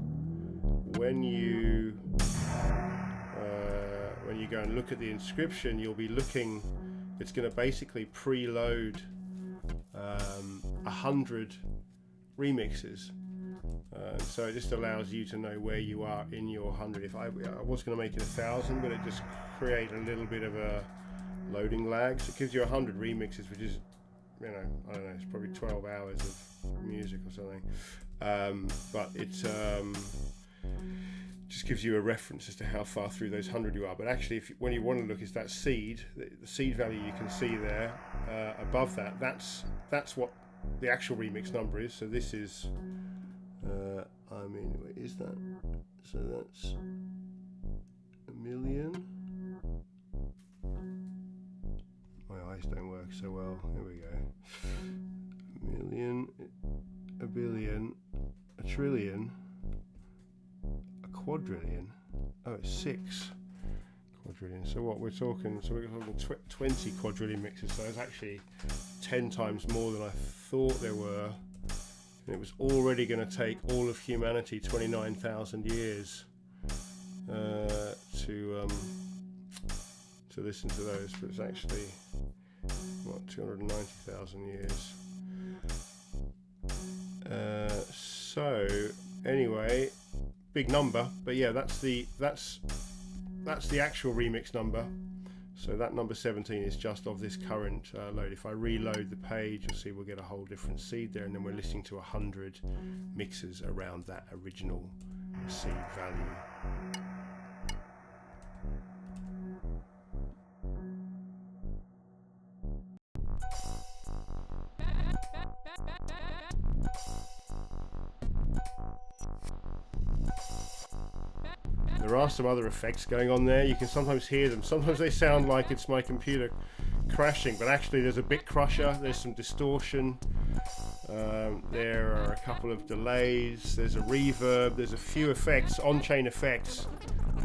when you go and look at the inscription, you'll be looking, it's going to basically preload 100 remixes. So it just allows you to know where you are in your 100. If I was going to make it 1,000, but it just create a little bit of a loading lag. So it gives you 100 remixes, which is, you know, I don't know, it's probably 12 hours of music or something. But it's just gives you a reference as to how far through those 100 you are. But actually, when you want to look, it's that seed, the seed value you can see there above that. That's what the actual remix number is. So this is, I mean, what is that? So that's 1,000,000. My eyes don't work so well. Here we go. 1,000,000, a billion, a trillion, a quadrillion. Oh, it's 6 quadrillion. So what we're talking? So we're talking 20 quadrillion mixes. So it's actually 10 times more than I thought there were. And it was already going to take all of humanity 29,000 years to listen to those, but it's actually what, 290,000 years. So anyway, big number, but yeah, that's the actual remix number. So that number 17 is just of this current load. If I reload the page, you'll see we'll get a whole different seed there, and then we're listening to 100 mixes around that original seed value. There are some other effects going on there. You can sometimes hear them. Sometimes they sound like it's my computer crashing, but actually there's a bit crusher, there's some distortion, there are a couple of delays, there's a reverb, there's a few effects, on-chain effects,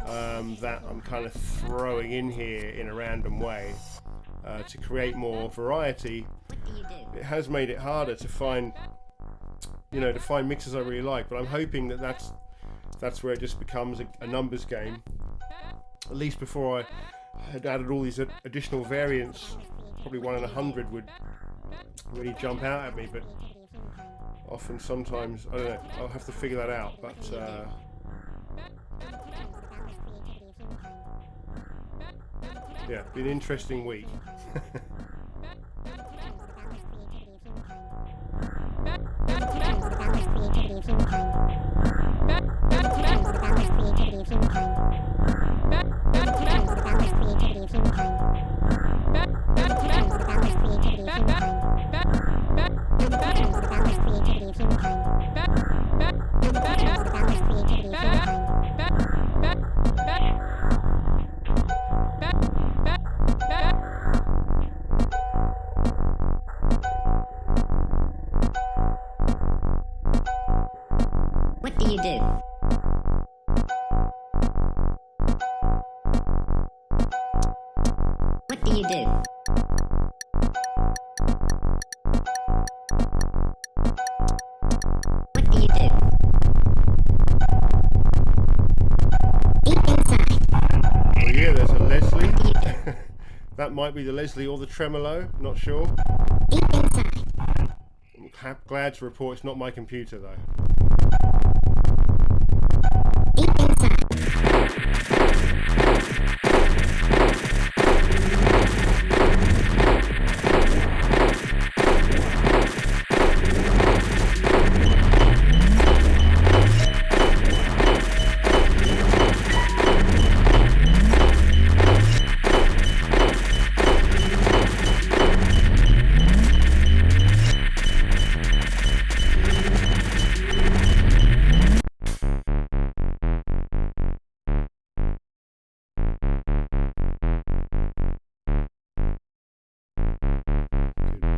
that I'm kind of throwing in here in a random way to create more variety. It has made it harder to find, to find mixes I really like, but I'm hoping that that's where it just becomes a numbers game. At least before I had added all these additional variants, probably 1 in 100 would really jump out at me, but often sometimes, I don't know, I'll have to figure that out, but yeah, been an interesting week. What do you do? What do you do? What do you do? Deep inside. Oh yeah, there's a Leslie. That might be the Leslie or the tremolo, not sure. Deep inside. I'm glad to report it's not my computer though. Deep inside.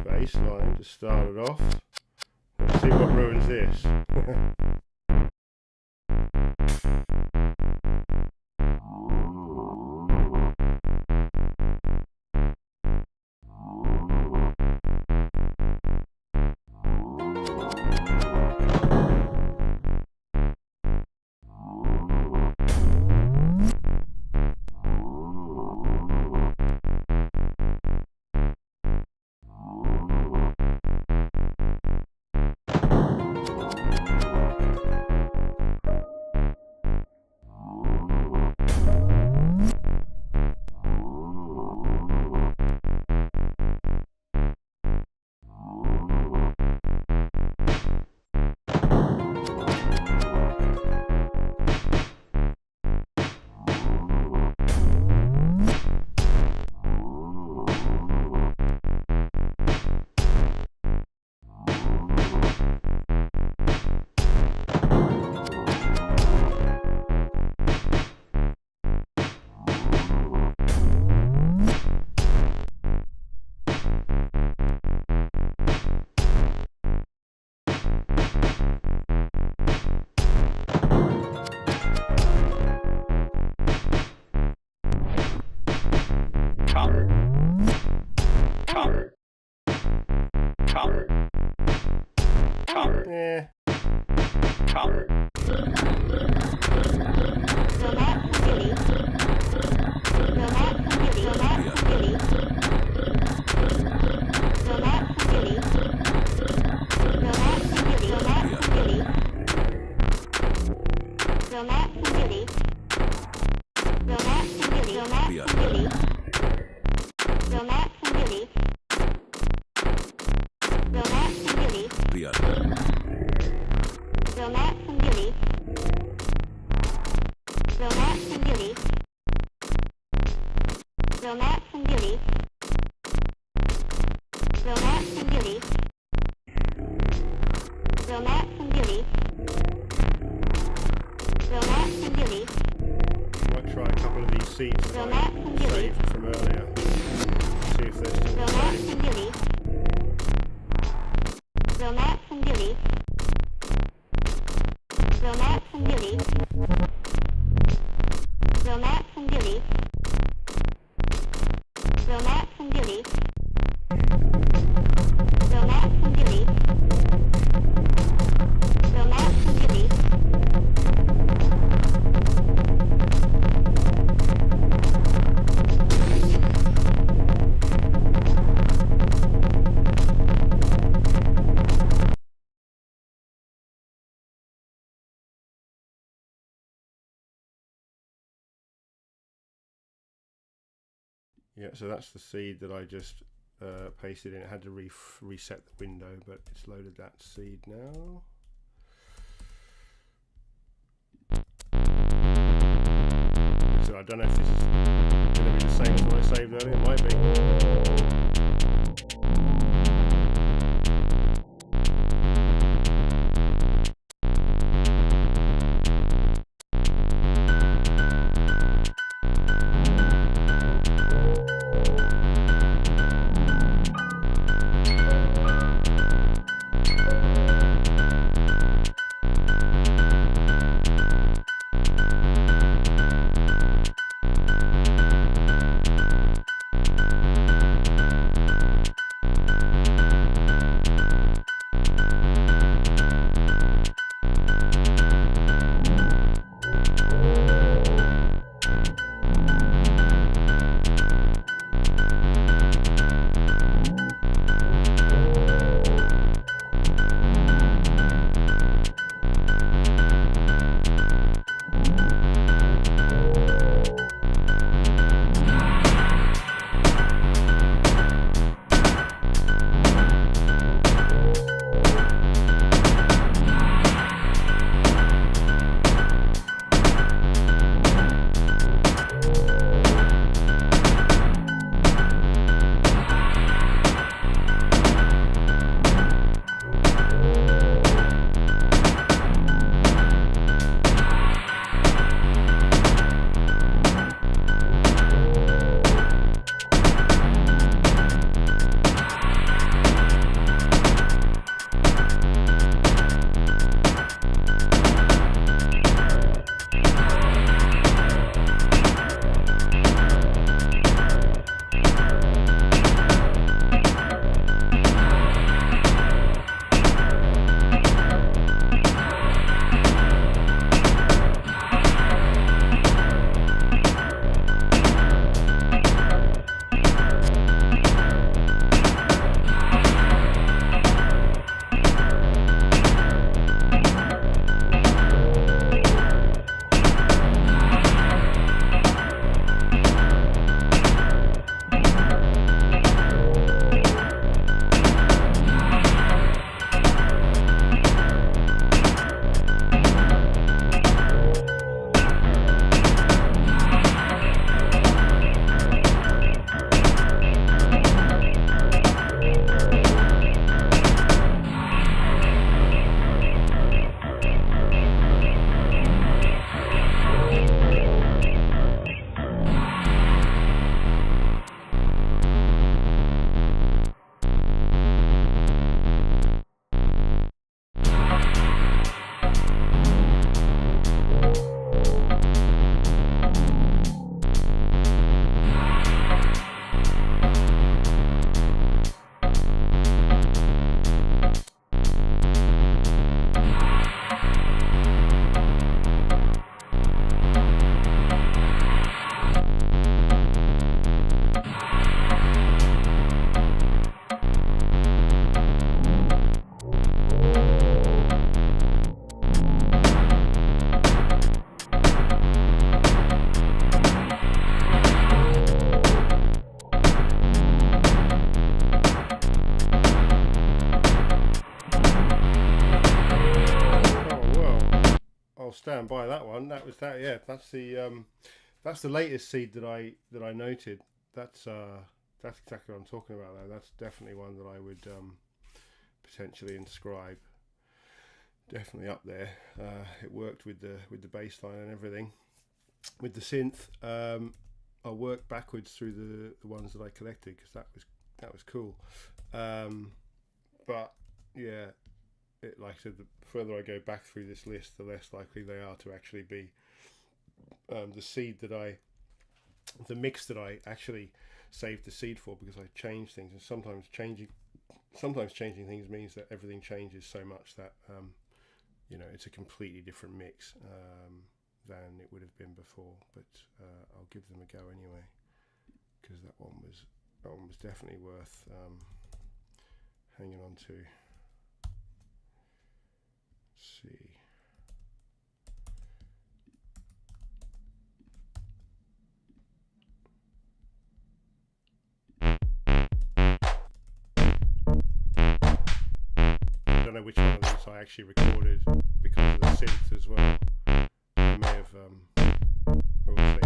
Baseline to start it off. Let's see what ruins this. Yeah. So Max and Billy. So Max and Billy. Might try a couple of these seeds So that Max I and Billy. saved from earlier. See if they're still So the Max same. and Billy. So Max and Billy. So Max and Billy. So Max and Billy. So Max and Billy. So Max and Billy. So Max and Billy. Yeah, so that's the seed that I just pasted in. It had to reset the window, but it's loaded that seed now. So I don't know if this is going to be the same as what I saved earlier. It might be. stand by that one. That was that. Yeah, that's the latest seed that I noted. That's exactly what I'm talking about there. That's definitely one that I would potentially inscribe. definitely up there. It worked with the bass line and everything. With the synth, I worked backwards through the ones that I collected because that was cool. But yeah, like I said, the further I go back through this list, the less likely they are to actually be the mix that I actually saved the seed for, because I change things, and sometimes changing things means that everything changes so much that it's a completely different mix than it would have been before. But I'll give them a go anyway, because that one was definitely worth hanging on to. Let's see. I don't know which one of these I actually recorded because of the synth as well. I may have we'll see.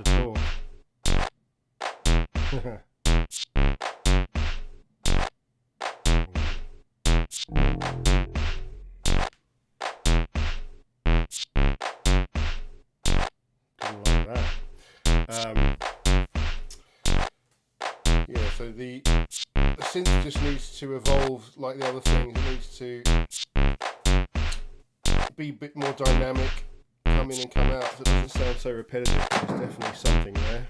to talk. Didn't like that. Yeah, so the synth just needs to evolve like the other things. It needs to be a bit more dynamic, come in and come out, so it doesn't sound so repetitive. There's definitely something there.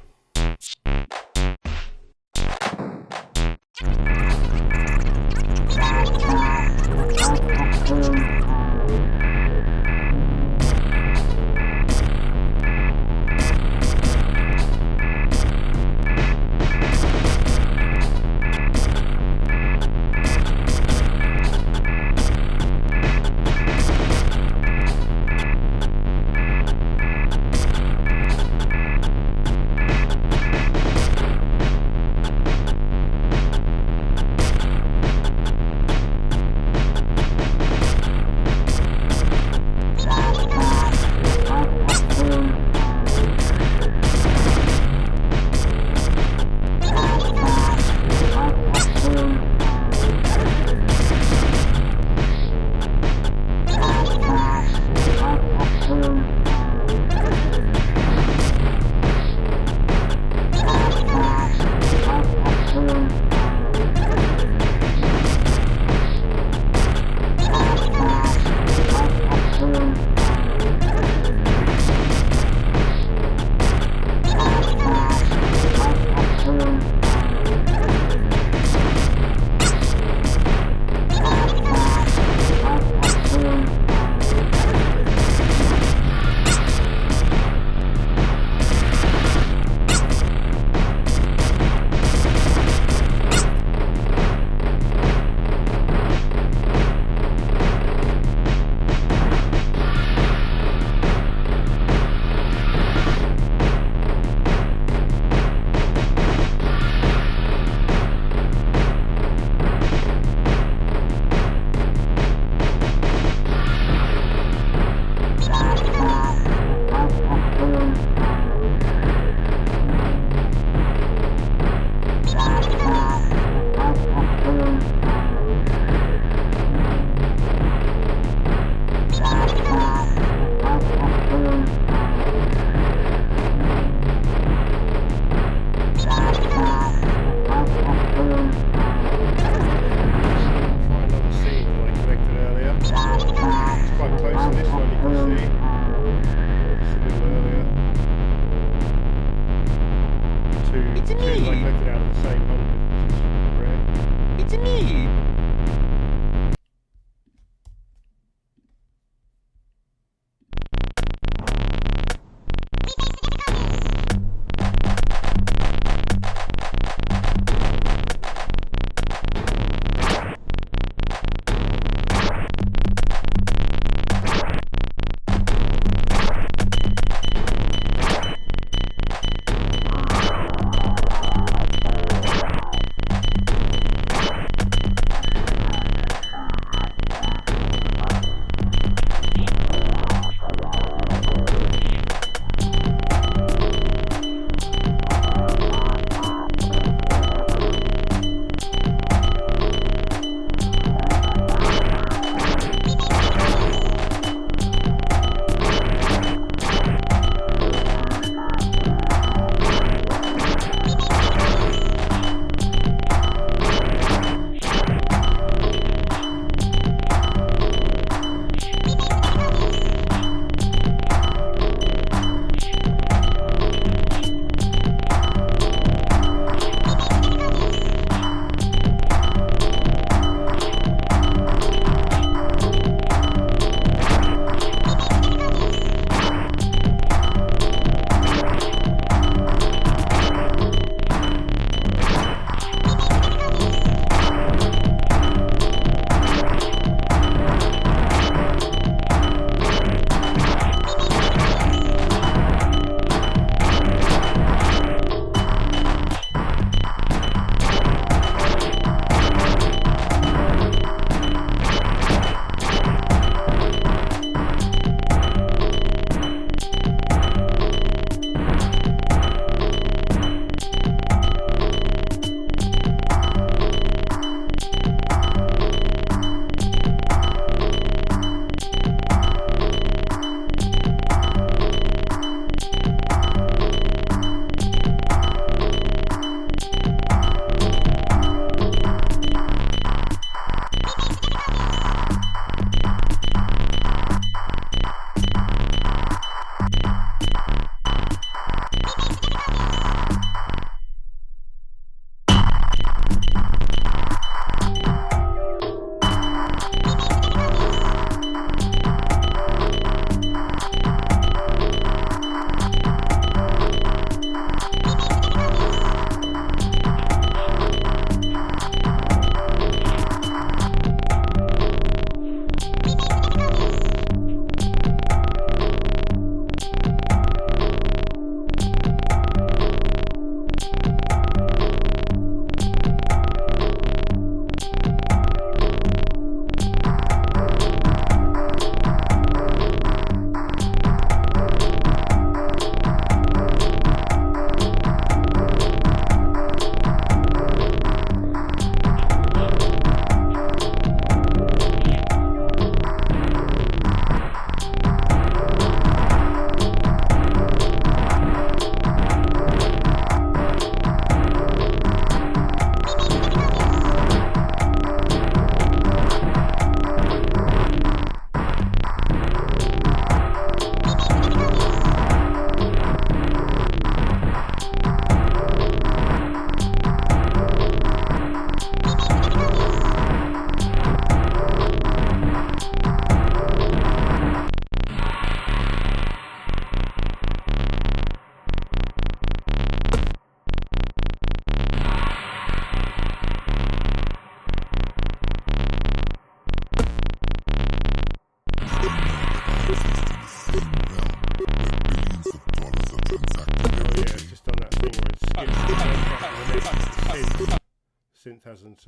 synth hasn't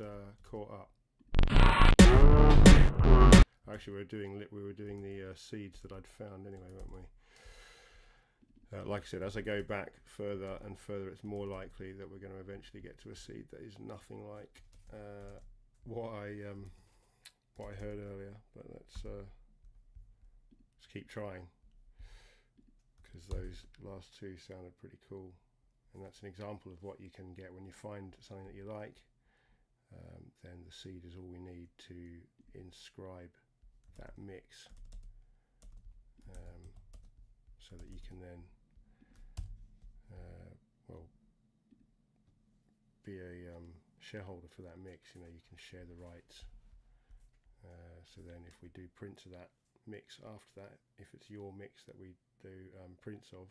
caught up. Actually, we were doing the seeds that I'd found anyway, weren't we? Like I said, as I go back further and further, it's more likely that we're going to eventually get to a seed that is nothing like what I heard earlier. But let's keep trying, because those last two sounded pretty cool, and that's an example of what you can get when you find something that you like. Then the seed is all we need to inscribe that mix, so that you can then be a shareholder for that mix. You know, you can share the rights. So then if we do prints of that mix after that, if it's your mix that we do prints of,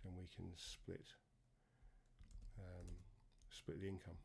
then we can split the income.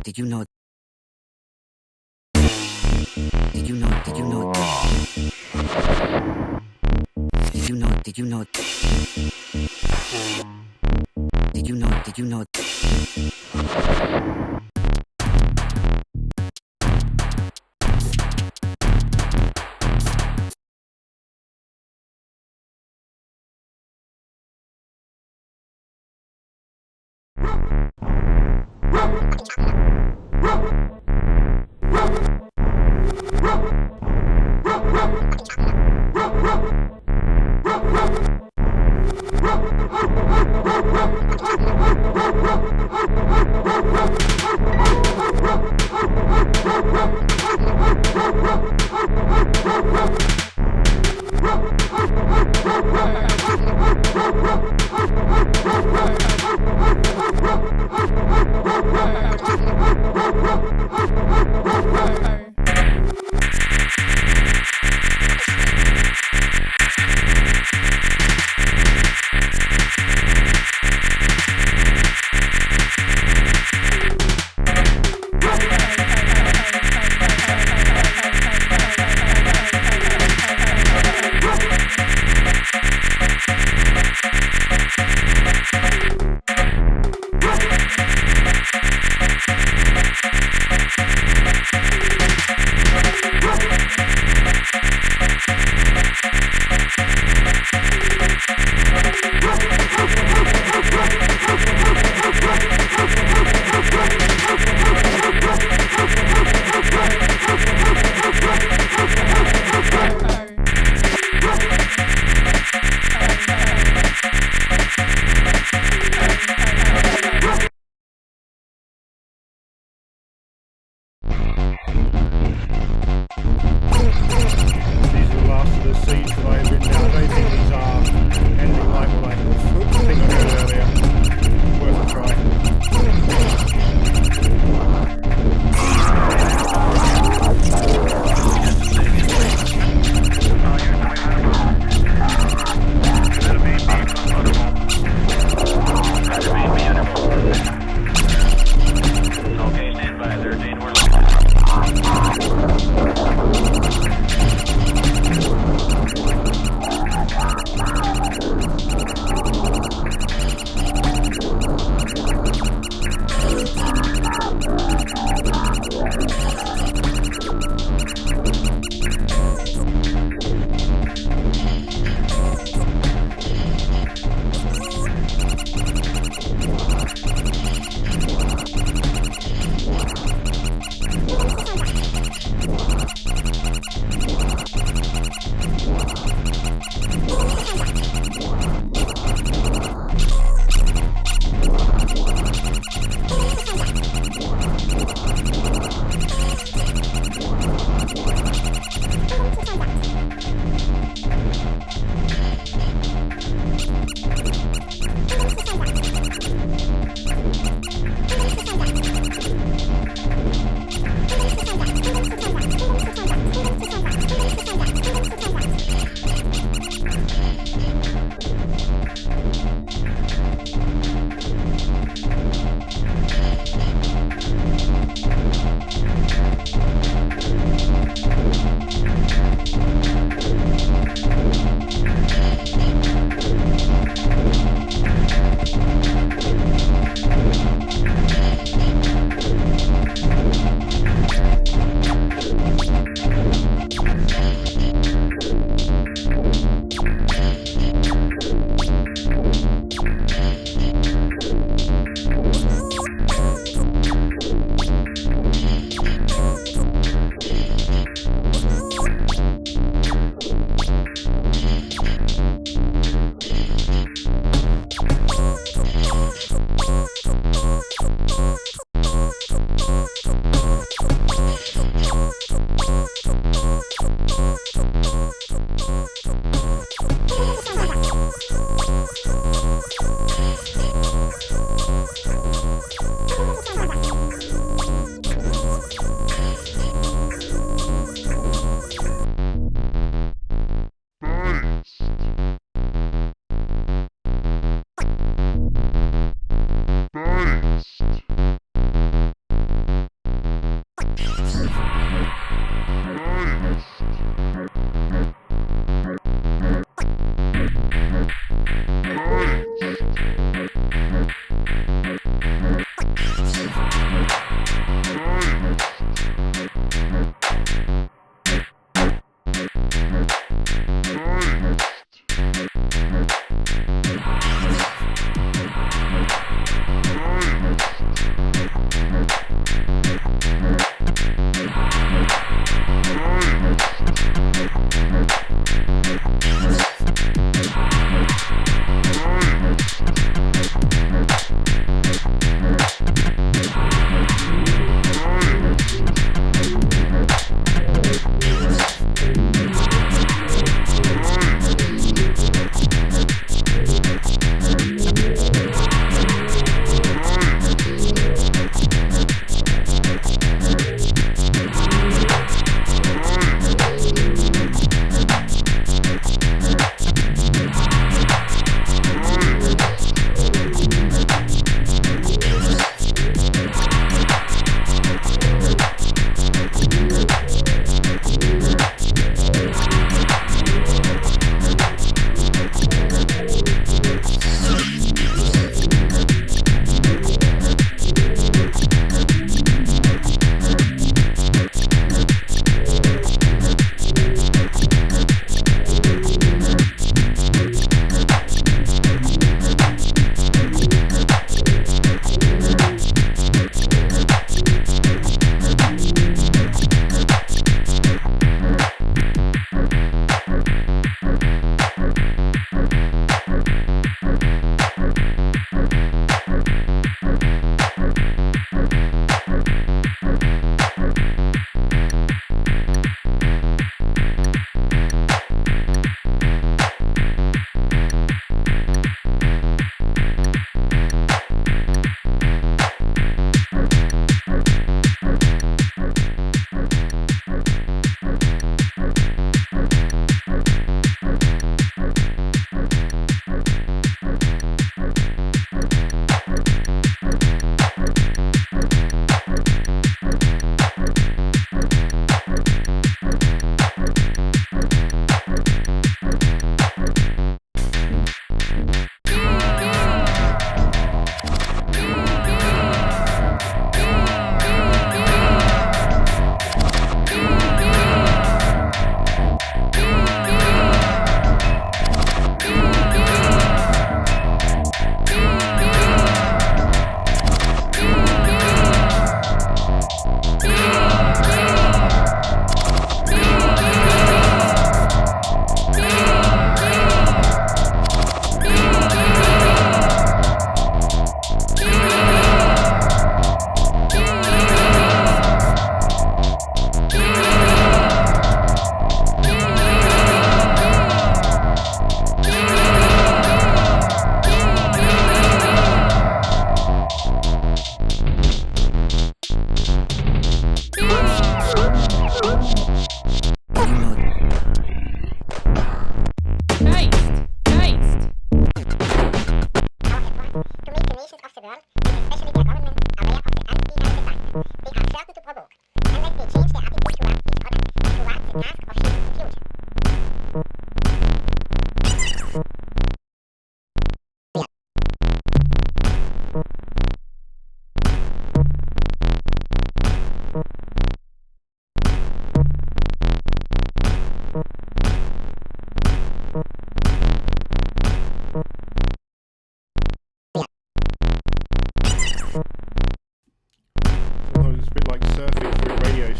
Did you know? Did you know? Did you know? Did you know? Did you know? Did you know? Did you know?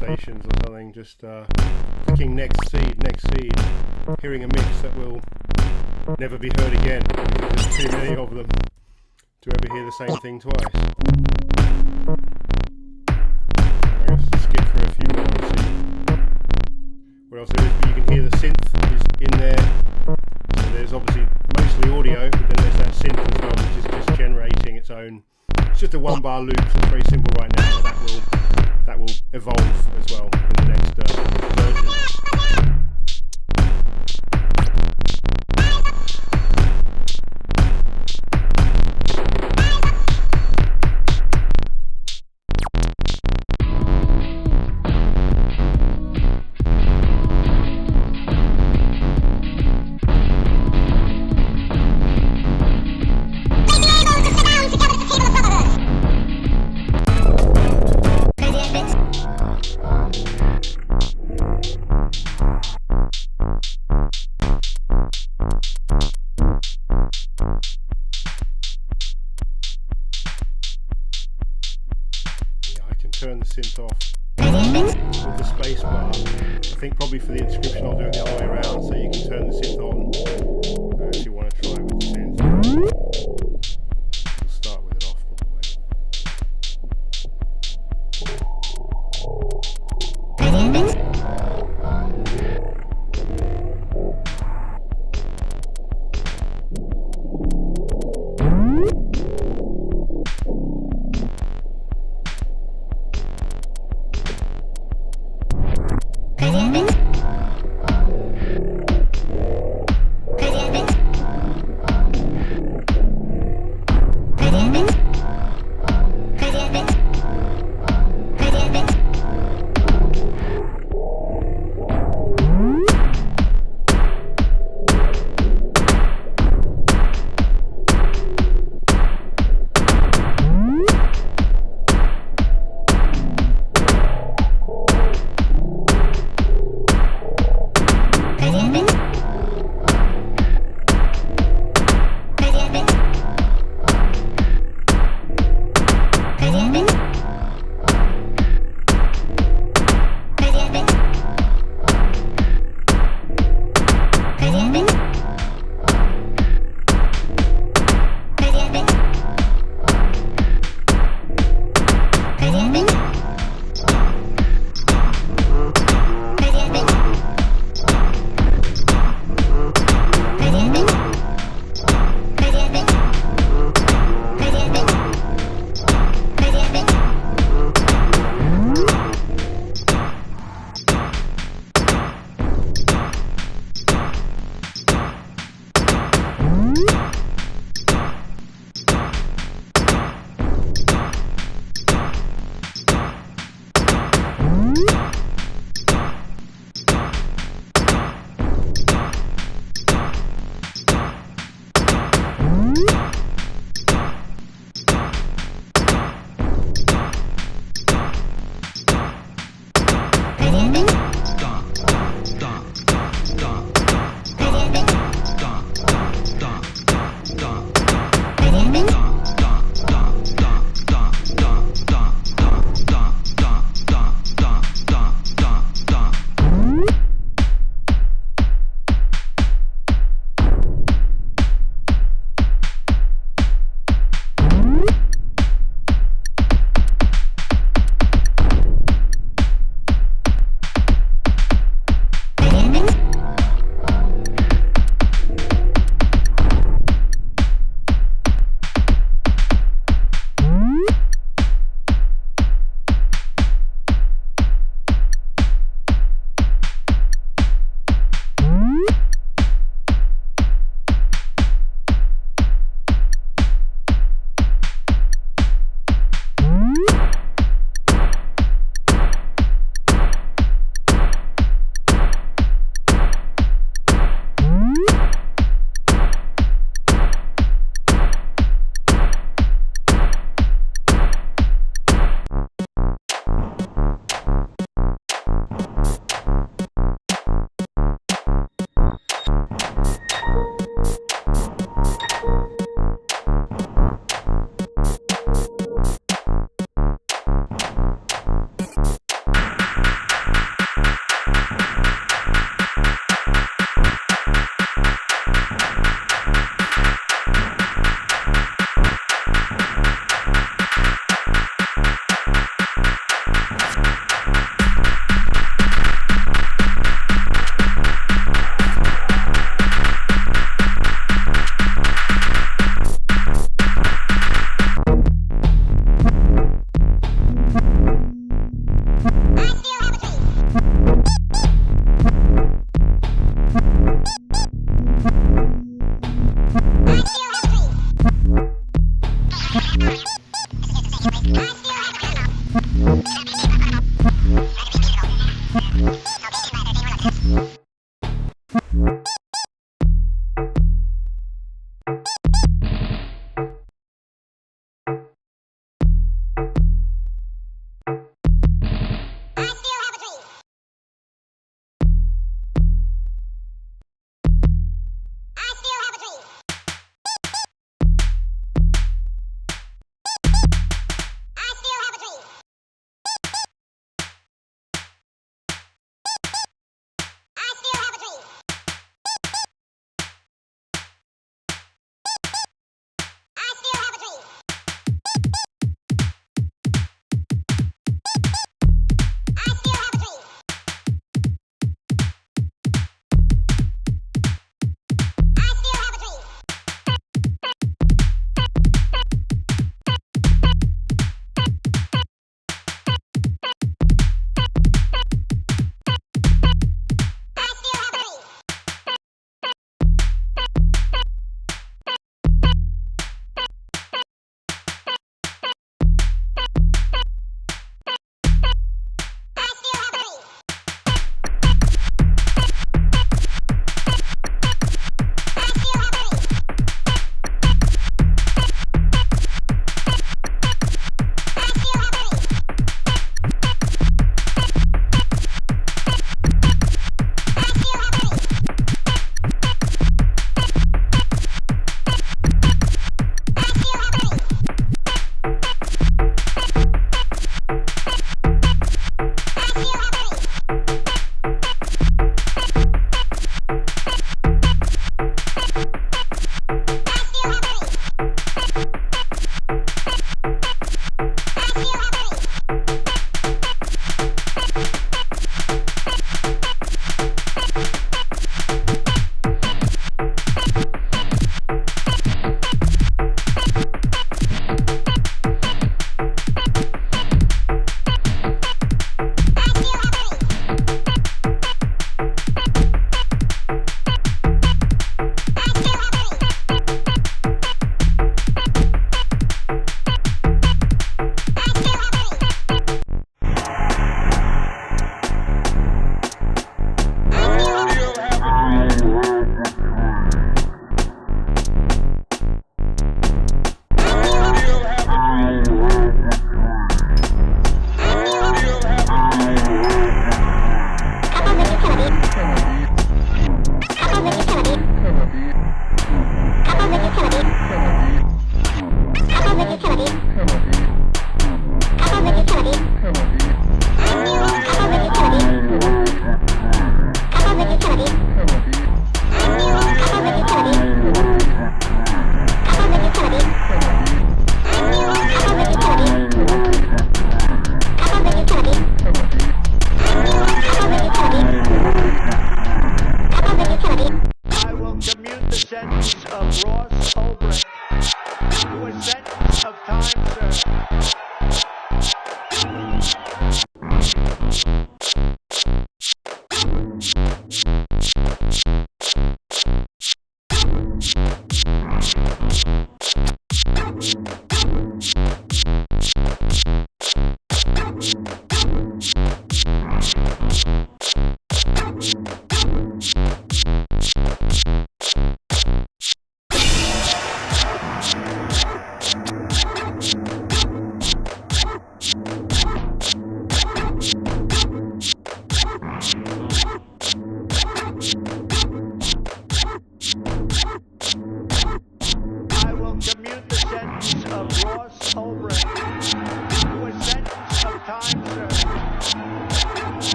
stations or something, just clicking next seed, hearing a mix that will never be heard again. There's too many of them to ever hear the same thing twice. I'm going to skip through a few more and see what else there is, but you can hear the synth is in there. So there's obviously mostly audio, but then there's that synth as well, which is just generating its own. It's just a one-bar loop, so it's very simple right now, but that will evolve as well in the next version. turn the synth off with the space bar. I think probably for the inscription I'll do it the other way around, so you can turn the synth on if you want to try with the synth. We'll start with it off President.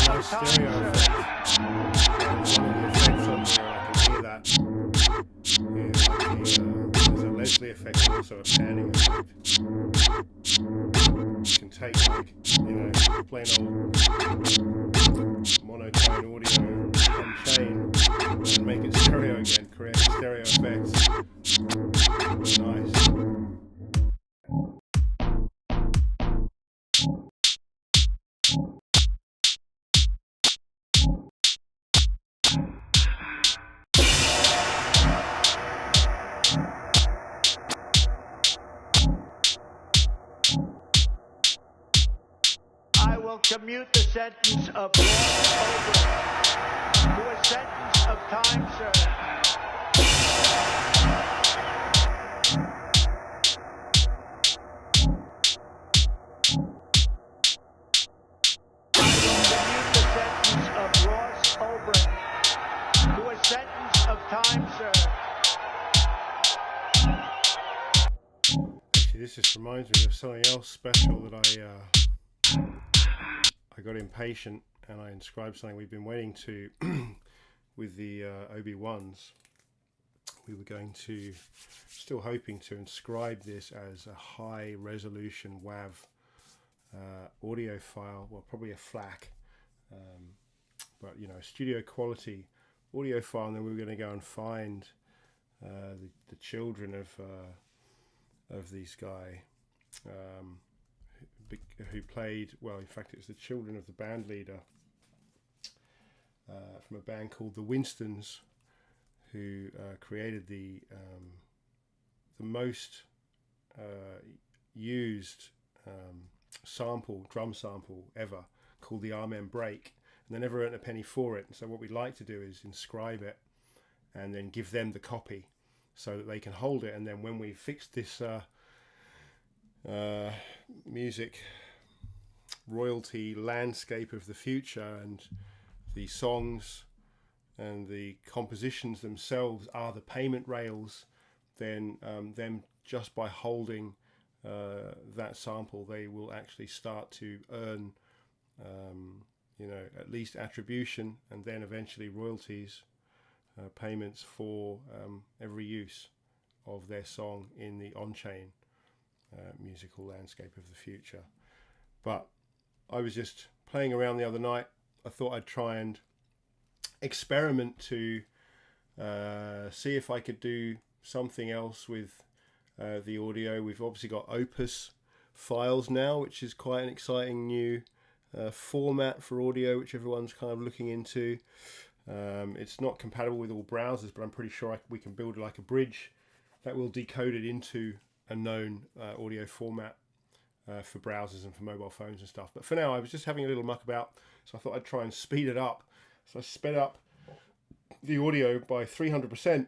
of time, There's a Leslie effect and also a panning effect. You can take, like, plain old monotone audio on chain and make it stereo again, create stereo effects. Nice. I will commute the sentence of Ross Ulbricht to a sentence of time served. Actually, this just reminds me of something else special that I got impatient and I inscribed something we've been waiting to with the OB1s. We were still hoping to inscribe this as a high resolution WAV audio file, well, probably a FLAC, but a studio quality audio file, and then we were going to go and find the children of this guy who played, well, in fact it was the children of the band leader from a band called the Winstons, who created the most used drum sample ever, called the Amen Break, and they never earned a penny for it. And so what we'd like to do is inscribe it and then give them the copy so that they can hold it, and then when we fix this music royalty landscape of the future, and the songs and the compositions themselves are the payment rails, then them just by holding that sample, they will actually start to earn at least attribution, and then eventually royalties, payments for every use of their song in the on-chain musical landscape of the future. But I was just playing around the other night. I thought I'd try and experiment to see if I could do something else with the audio. We've obviously got Opus files now, which is quite an exciting new format for audio, which everyone's kind of looking into. It's not compatible with all browsers, but I'm pretty sure we can build like a bridge that will decode it into a known audio format for browsers and for mobile phones and stuff. But for now, I was just having a little muck about, so I thought I'd try and speed it up. So I sped up the audio by 300%,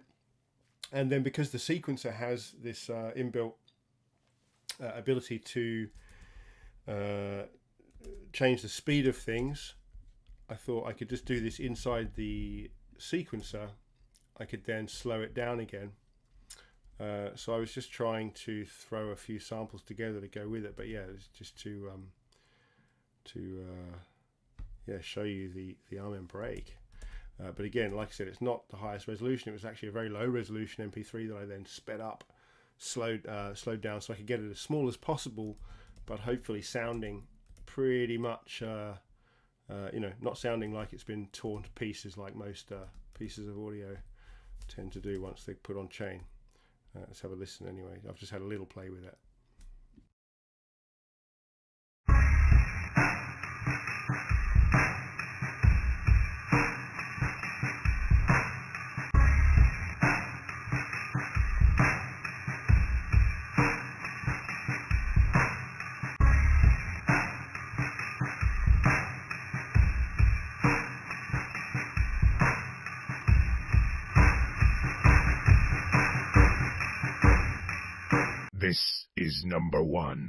and then because the sequencer has this inbuilt ability to change the speed of things, I thought I could just do this inside the sequencer. I could then slow it down again. So I was just trying to throw a few samples together to go with it, but yeah, it's just to show you the Amen Break. But again, like I said, it's not the highest resolution. It was actually a very low resolution MP3 that I then sped up, slowed down, so I could get it as small as possible, but hopefully sounding pretty much, not sounding like it's been torn to pieces like most pieces of audio tend to do once they put on chain. Let's have a listen anyway. I've just had a little play with it. This is number one.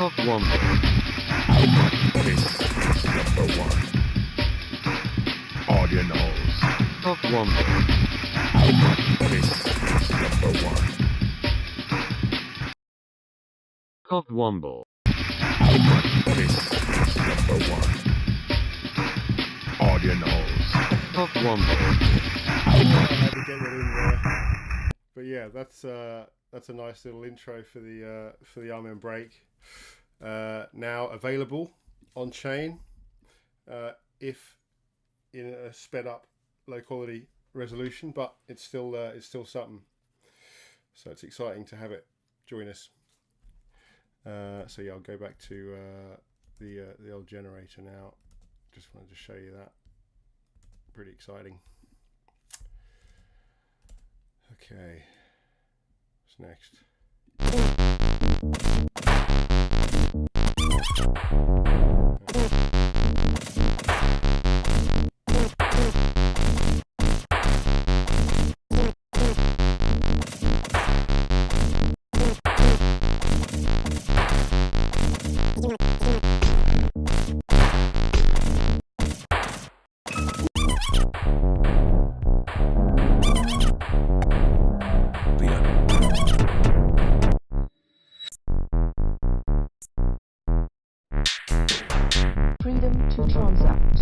of Womble. This is number one. Ordinals Of Womble. This is number one. Of Womble. This is number one. Ordinals Of Womble. I had to get that in there. But yeah, that's a nice little intro for the Amen break. Now available on chain, if in a sped up low quality resolution, but it's still something. So it's exciting to have it join us. So yeah, I'll go back to the old generator now. Just wanted to show you that. Pretty exciting. Okay, what's next? Freedom to transact.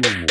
real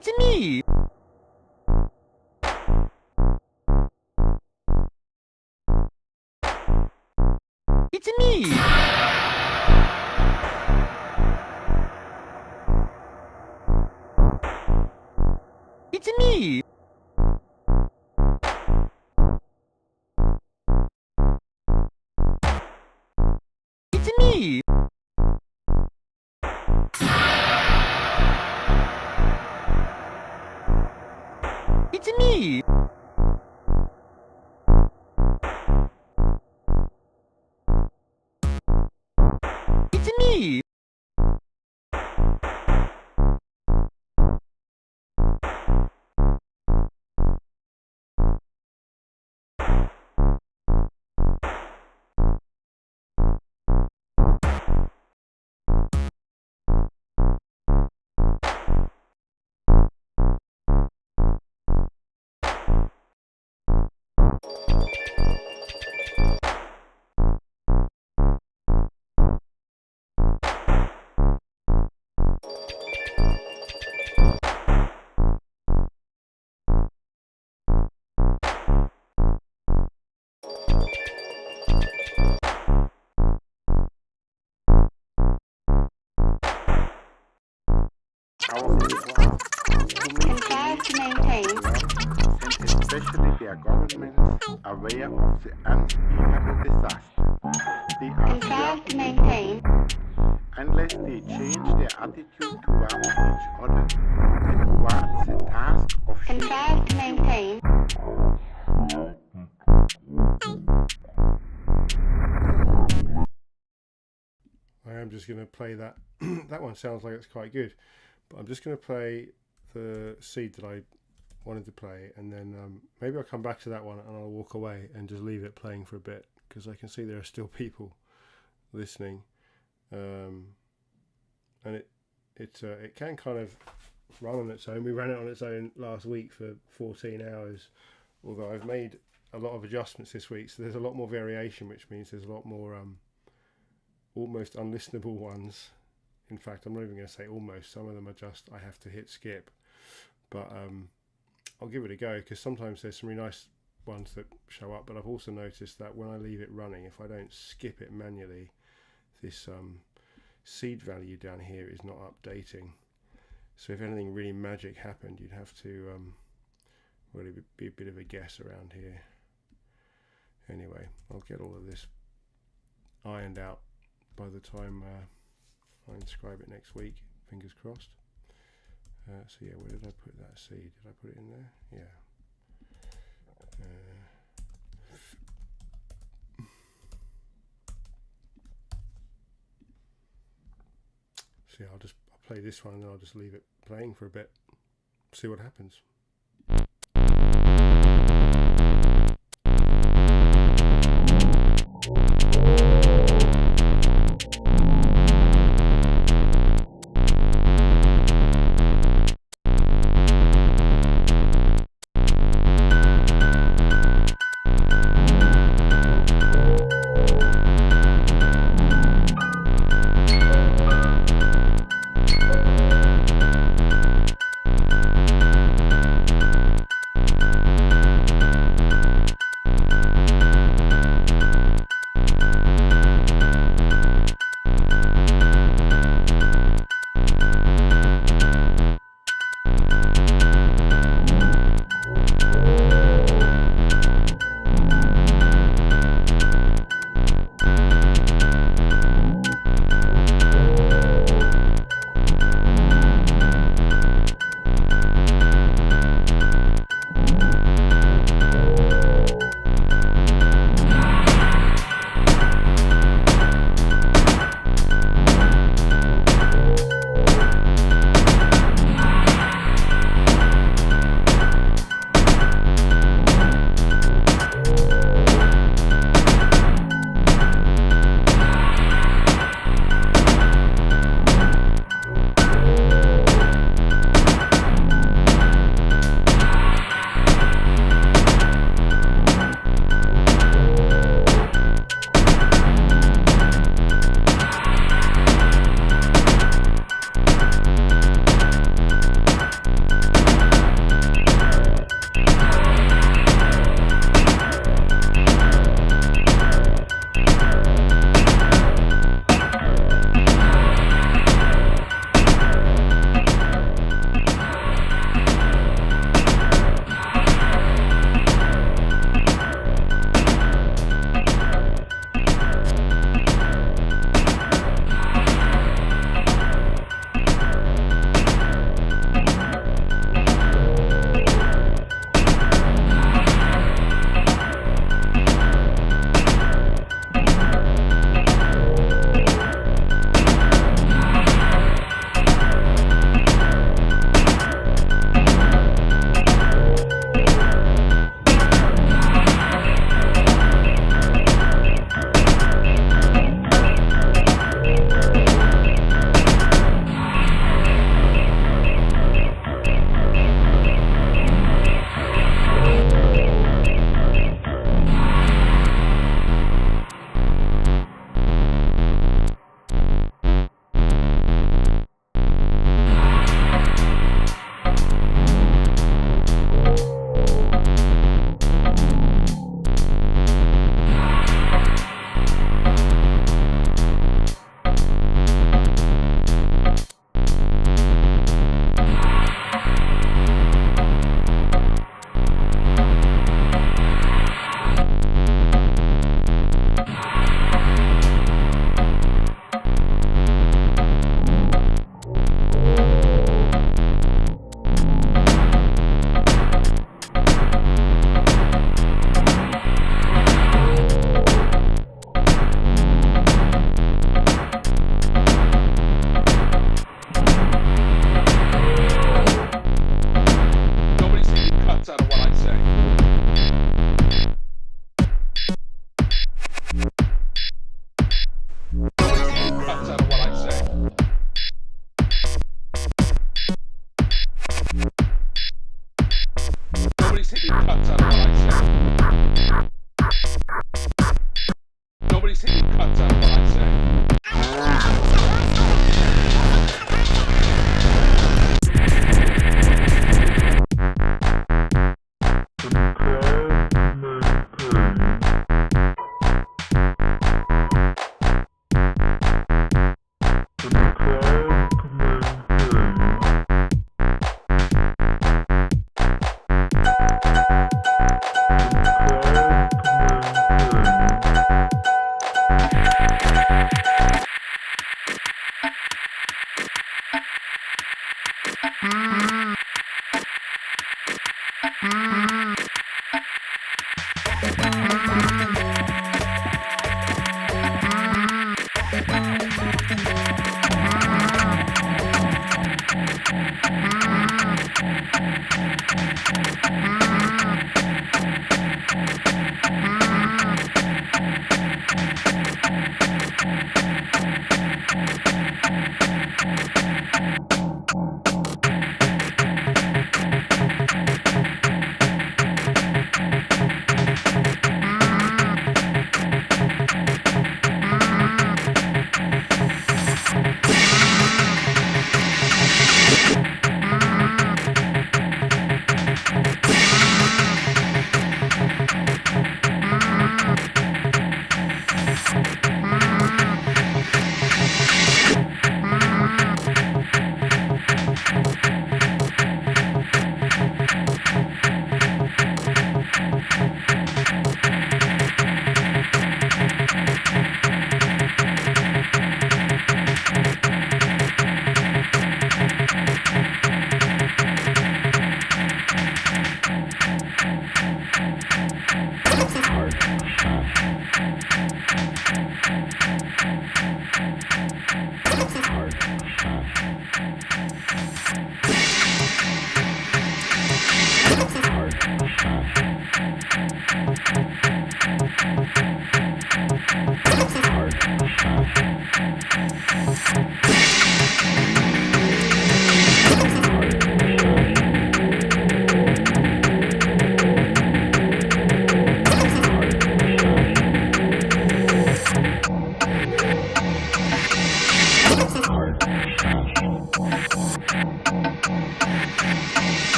It's me! It's me! It's me! It's me! It's me! It's me! Contrive to maintain. And especially their governments aware of the unspeakable disaster. They are Contrive to maintain. unless they change their attitude towards each other and towards the task of Contrive to maintain. I am just going to play that. That one sounds like it's quite good, but I'm just going to play the seed that I wanted to play, and then maybe I'll come back to that one and I'll walk away and just leave it playing for a bit, because I can see there are still people listening, and it can kind of run on its own. We ran it on its own last week for 14 hours, although I've made a lot of adjustments this week, so there's a lot more variation, which means there's a lot more almost unlistenable ones. In fact, I'm not even going to say almost. Some of them are just I have to hit skip, but I'll give it a go, because sometimes there's some really nice ones that show up, but I've also noticed that when I leave it running, if I don't skip it manually, this seed value down here is not updating. So if anything really magic happened, you'd have to really be a bit of a guess around here. Anyway, I'll get all of this ironed out by the time I inscribe it next week, fingers crossed. So yeah, where did I put that seed? Did I put it in there? Yeah. So yeah, I'll play this one and then I'll just leave it playing for a bit, see what happens.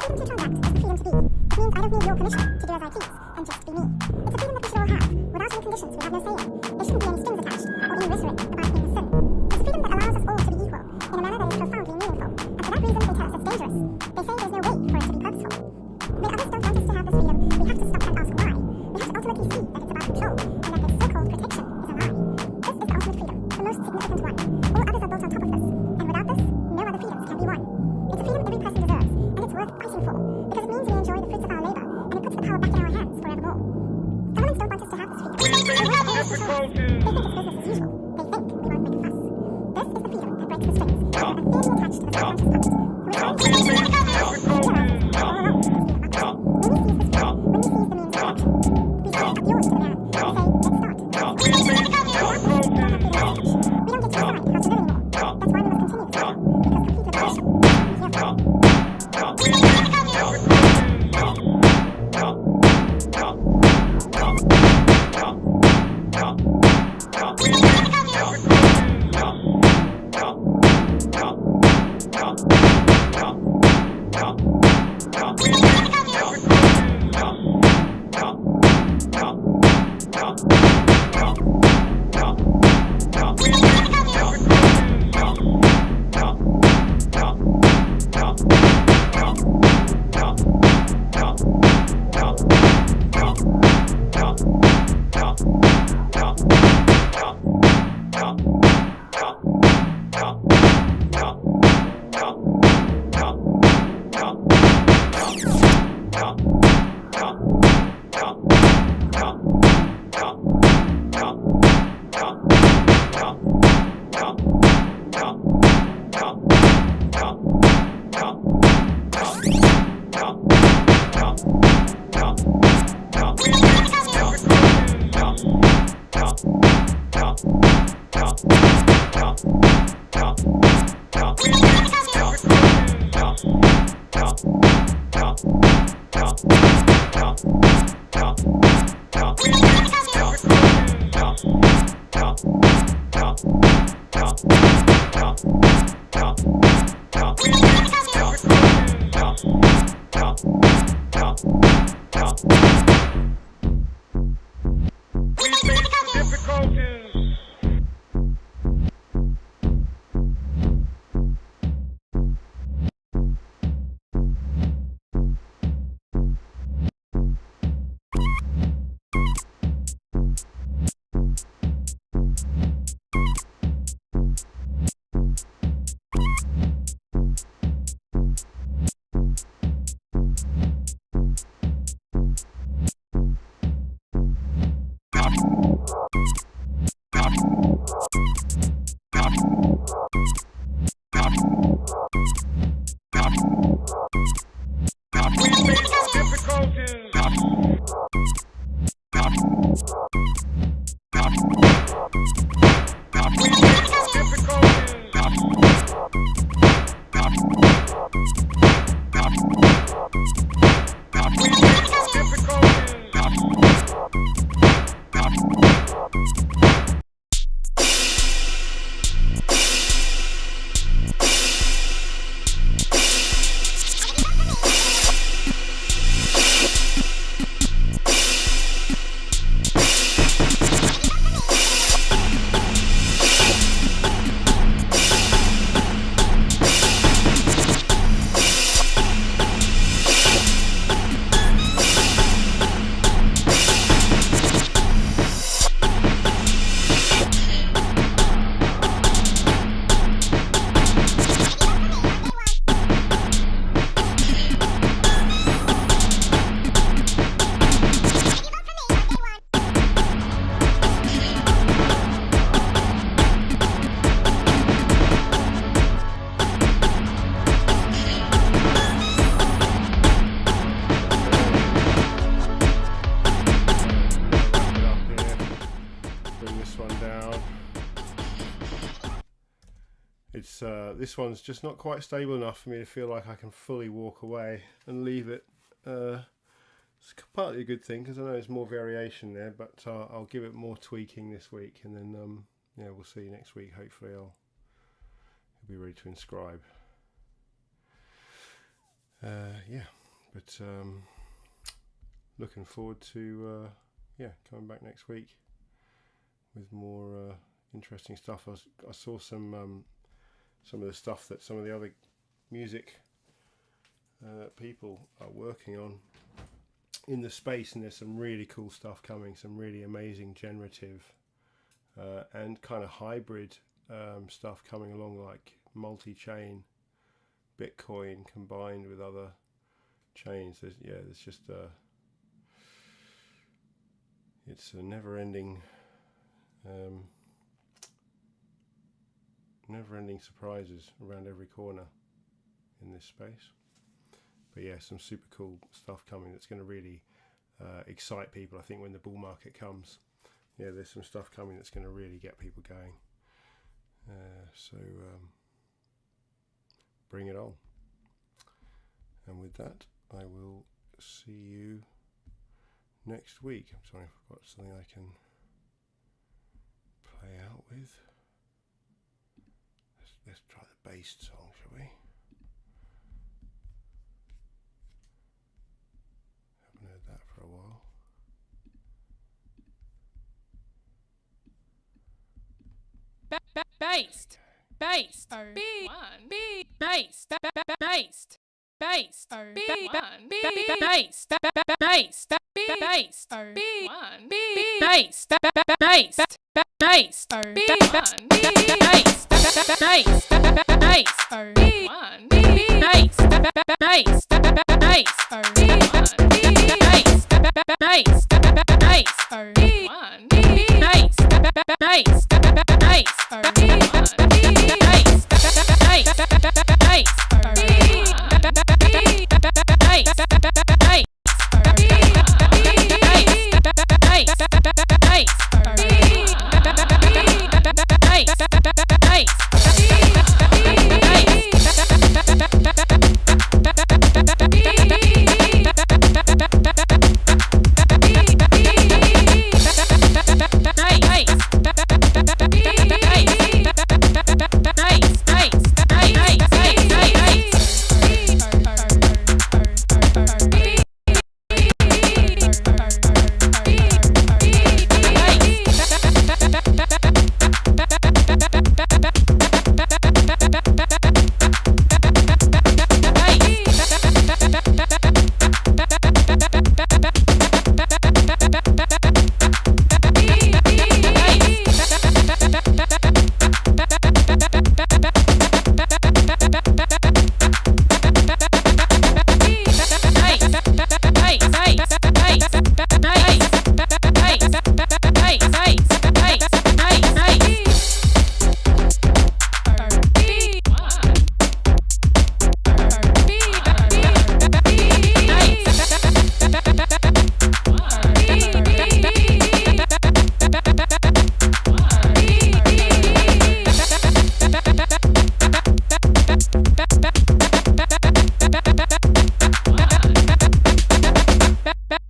freedom to transact is the freedom to be. It means I don't need your permission to do as I please and just be me. It's a freedom that we should all have. Without any conditions, we have no say in. There shouldn't be any strings attached or any rhetoric about being a sin. It's a freedom that allows us all to be equal in a manner that is profoundly meaningful. And for that reason, they tell us it's dangerous. They say there's no way for it to be purposeful. When others don't want us to have this freedom, we have to stop and ask why. We have to ultimately see that it's about control and that this so-called protection is a lie. This is the ultimate freedom, the most significant one. All others are built on top of this. And without this, no other freedoms can be won. It's a freedom every person deserves, and it's worth fighting for, because it means we enjoy the fruits of our labor, and it puts the power back in our hands forevermore. Governments don't want us to have this freedom. They think it's business as usual. They think we won't make a fuss. This is the freedom that breaks the strings, and that thinly attached to the subconscious mind. When we seize this freedom, when we seize the means of action, we say, yours to the man. We say, let's start. We don't have freedom of speech. We don't get to decide how to live anymore. That's why we must continue the struggle, because complete liberation is here for. This one's just not quite stable enough for me to feel like I can fully walk away and leave it. It's partly a good thing because I know there's more variation there, but I'll give it more tweaking this week, and then yeah, we'll see next week. Hopefully I'll be ready to inscribe. Yeah. But looking forward to coming back next week with more interesting stuff. I saw some of the stuff that some of the other music people are working on in the space, and there's some really cool stuff coming, some really amazing generative and kind of hybrid stuff coming along, like multi-chain Bitcoin combined with other chains. There's just it's a never-ending surprises around every corner in this space. But yeah, some super cool stuff coming that's going to really excite people. I think when the bull market comes, there's some stuff coming that's going to really get people going. So bring it on. And with that, I will see you next week. I'm sorry, I've got something I can play out with. Let's try the bass song, shall we? Haven't heard that for a while. Based. Based. B1. B. Based. Based. Based. B1. B. Based. Based. Based. B1. B. Based. Based. Based. B1. B. Based. Based. Based. B1. B. Based. Based. Based. B1. B. Based. Based. Based. B1. B. Based. Based. Based. B1. B.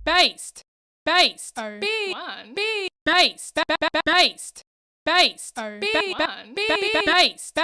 Based. Based. B1. B. Based. Based. Based. B1. B. Based.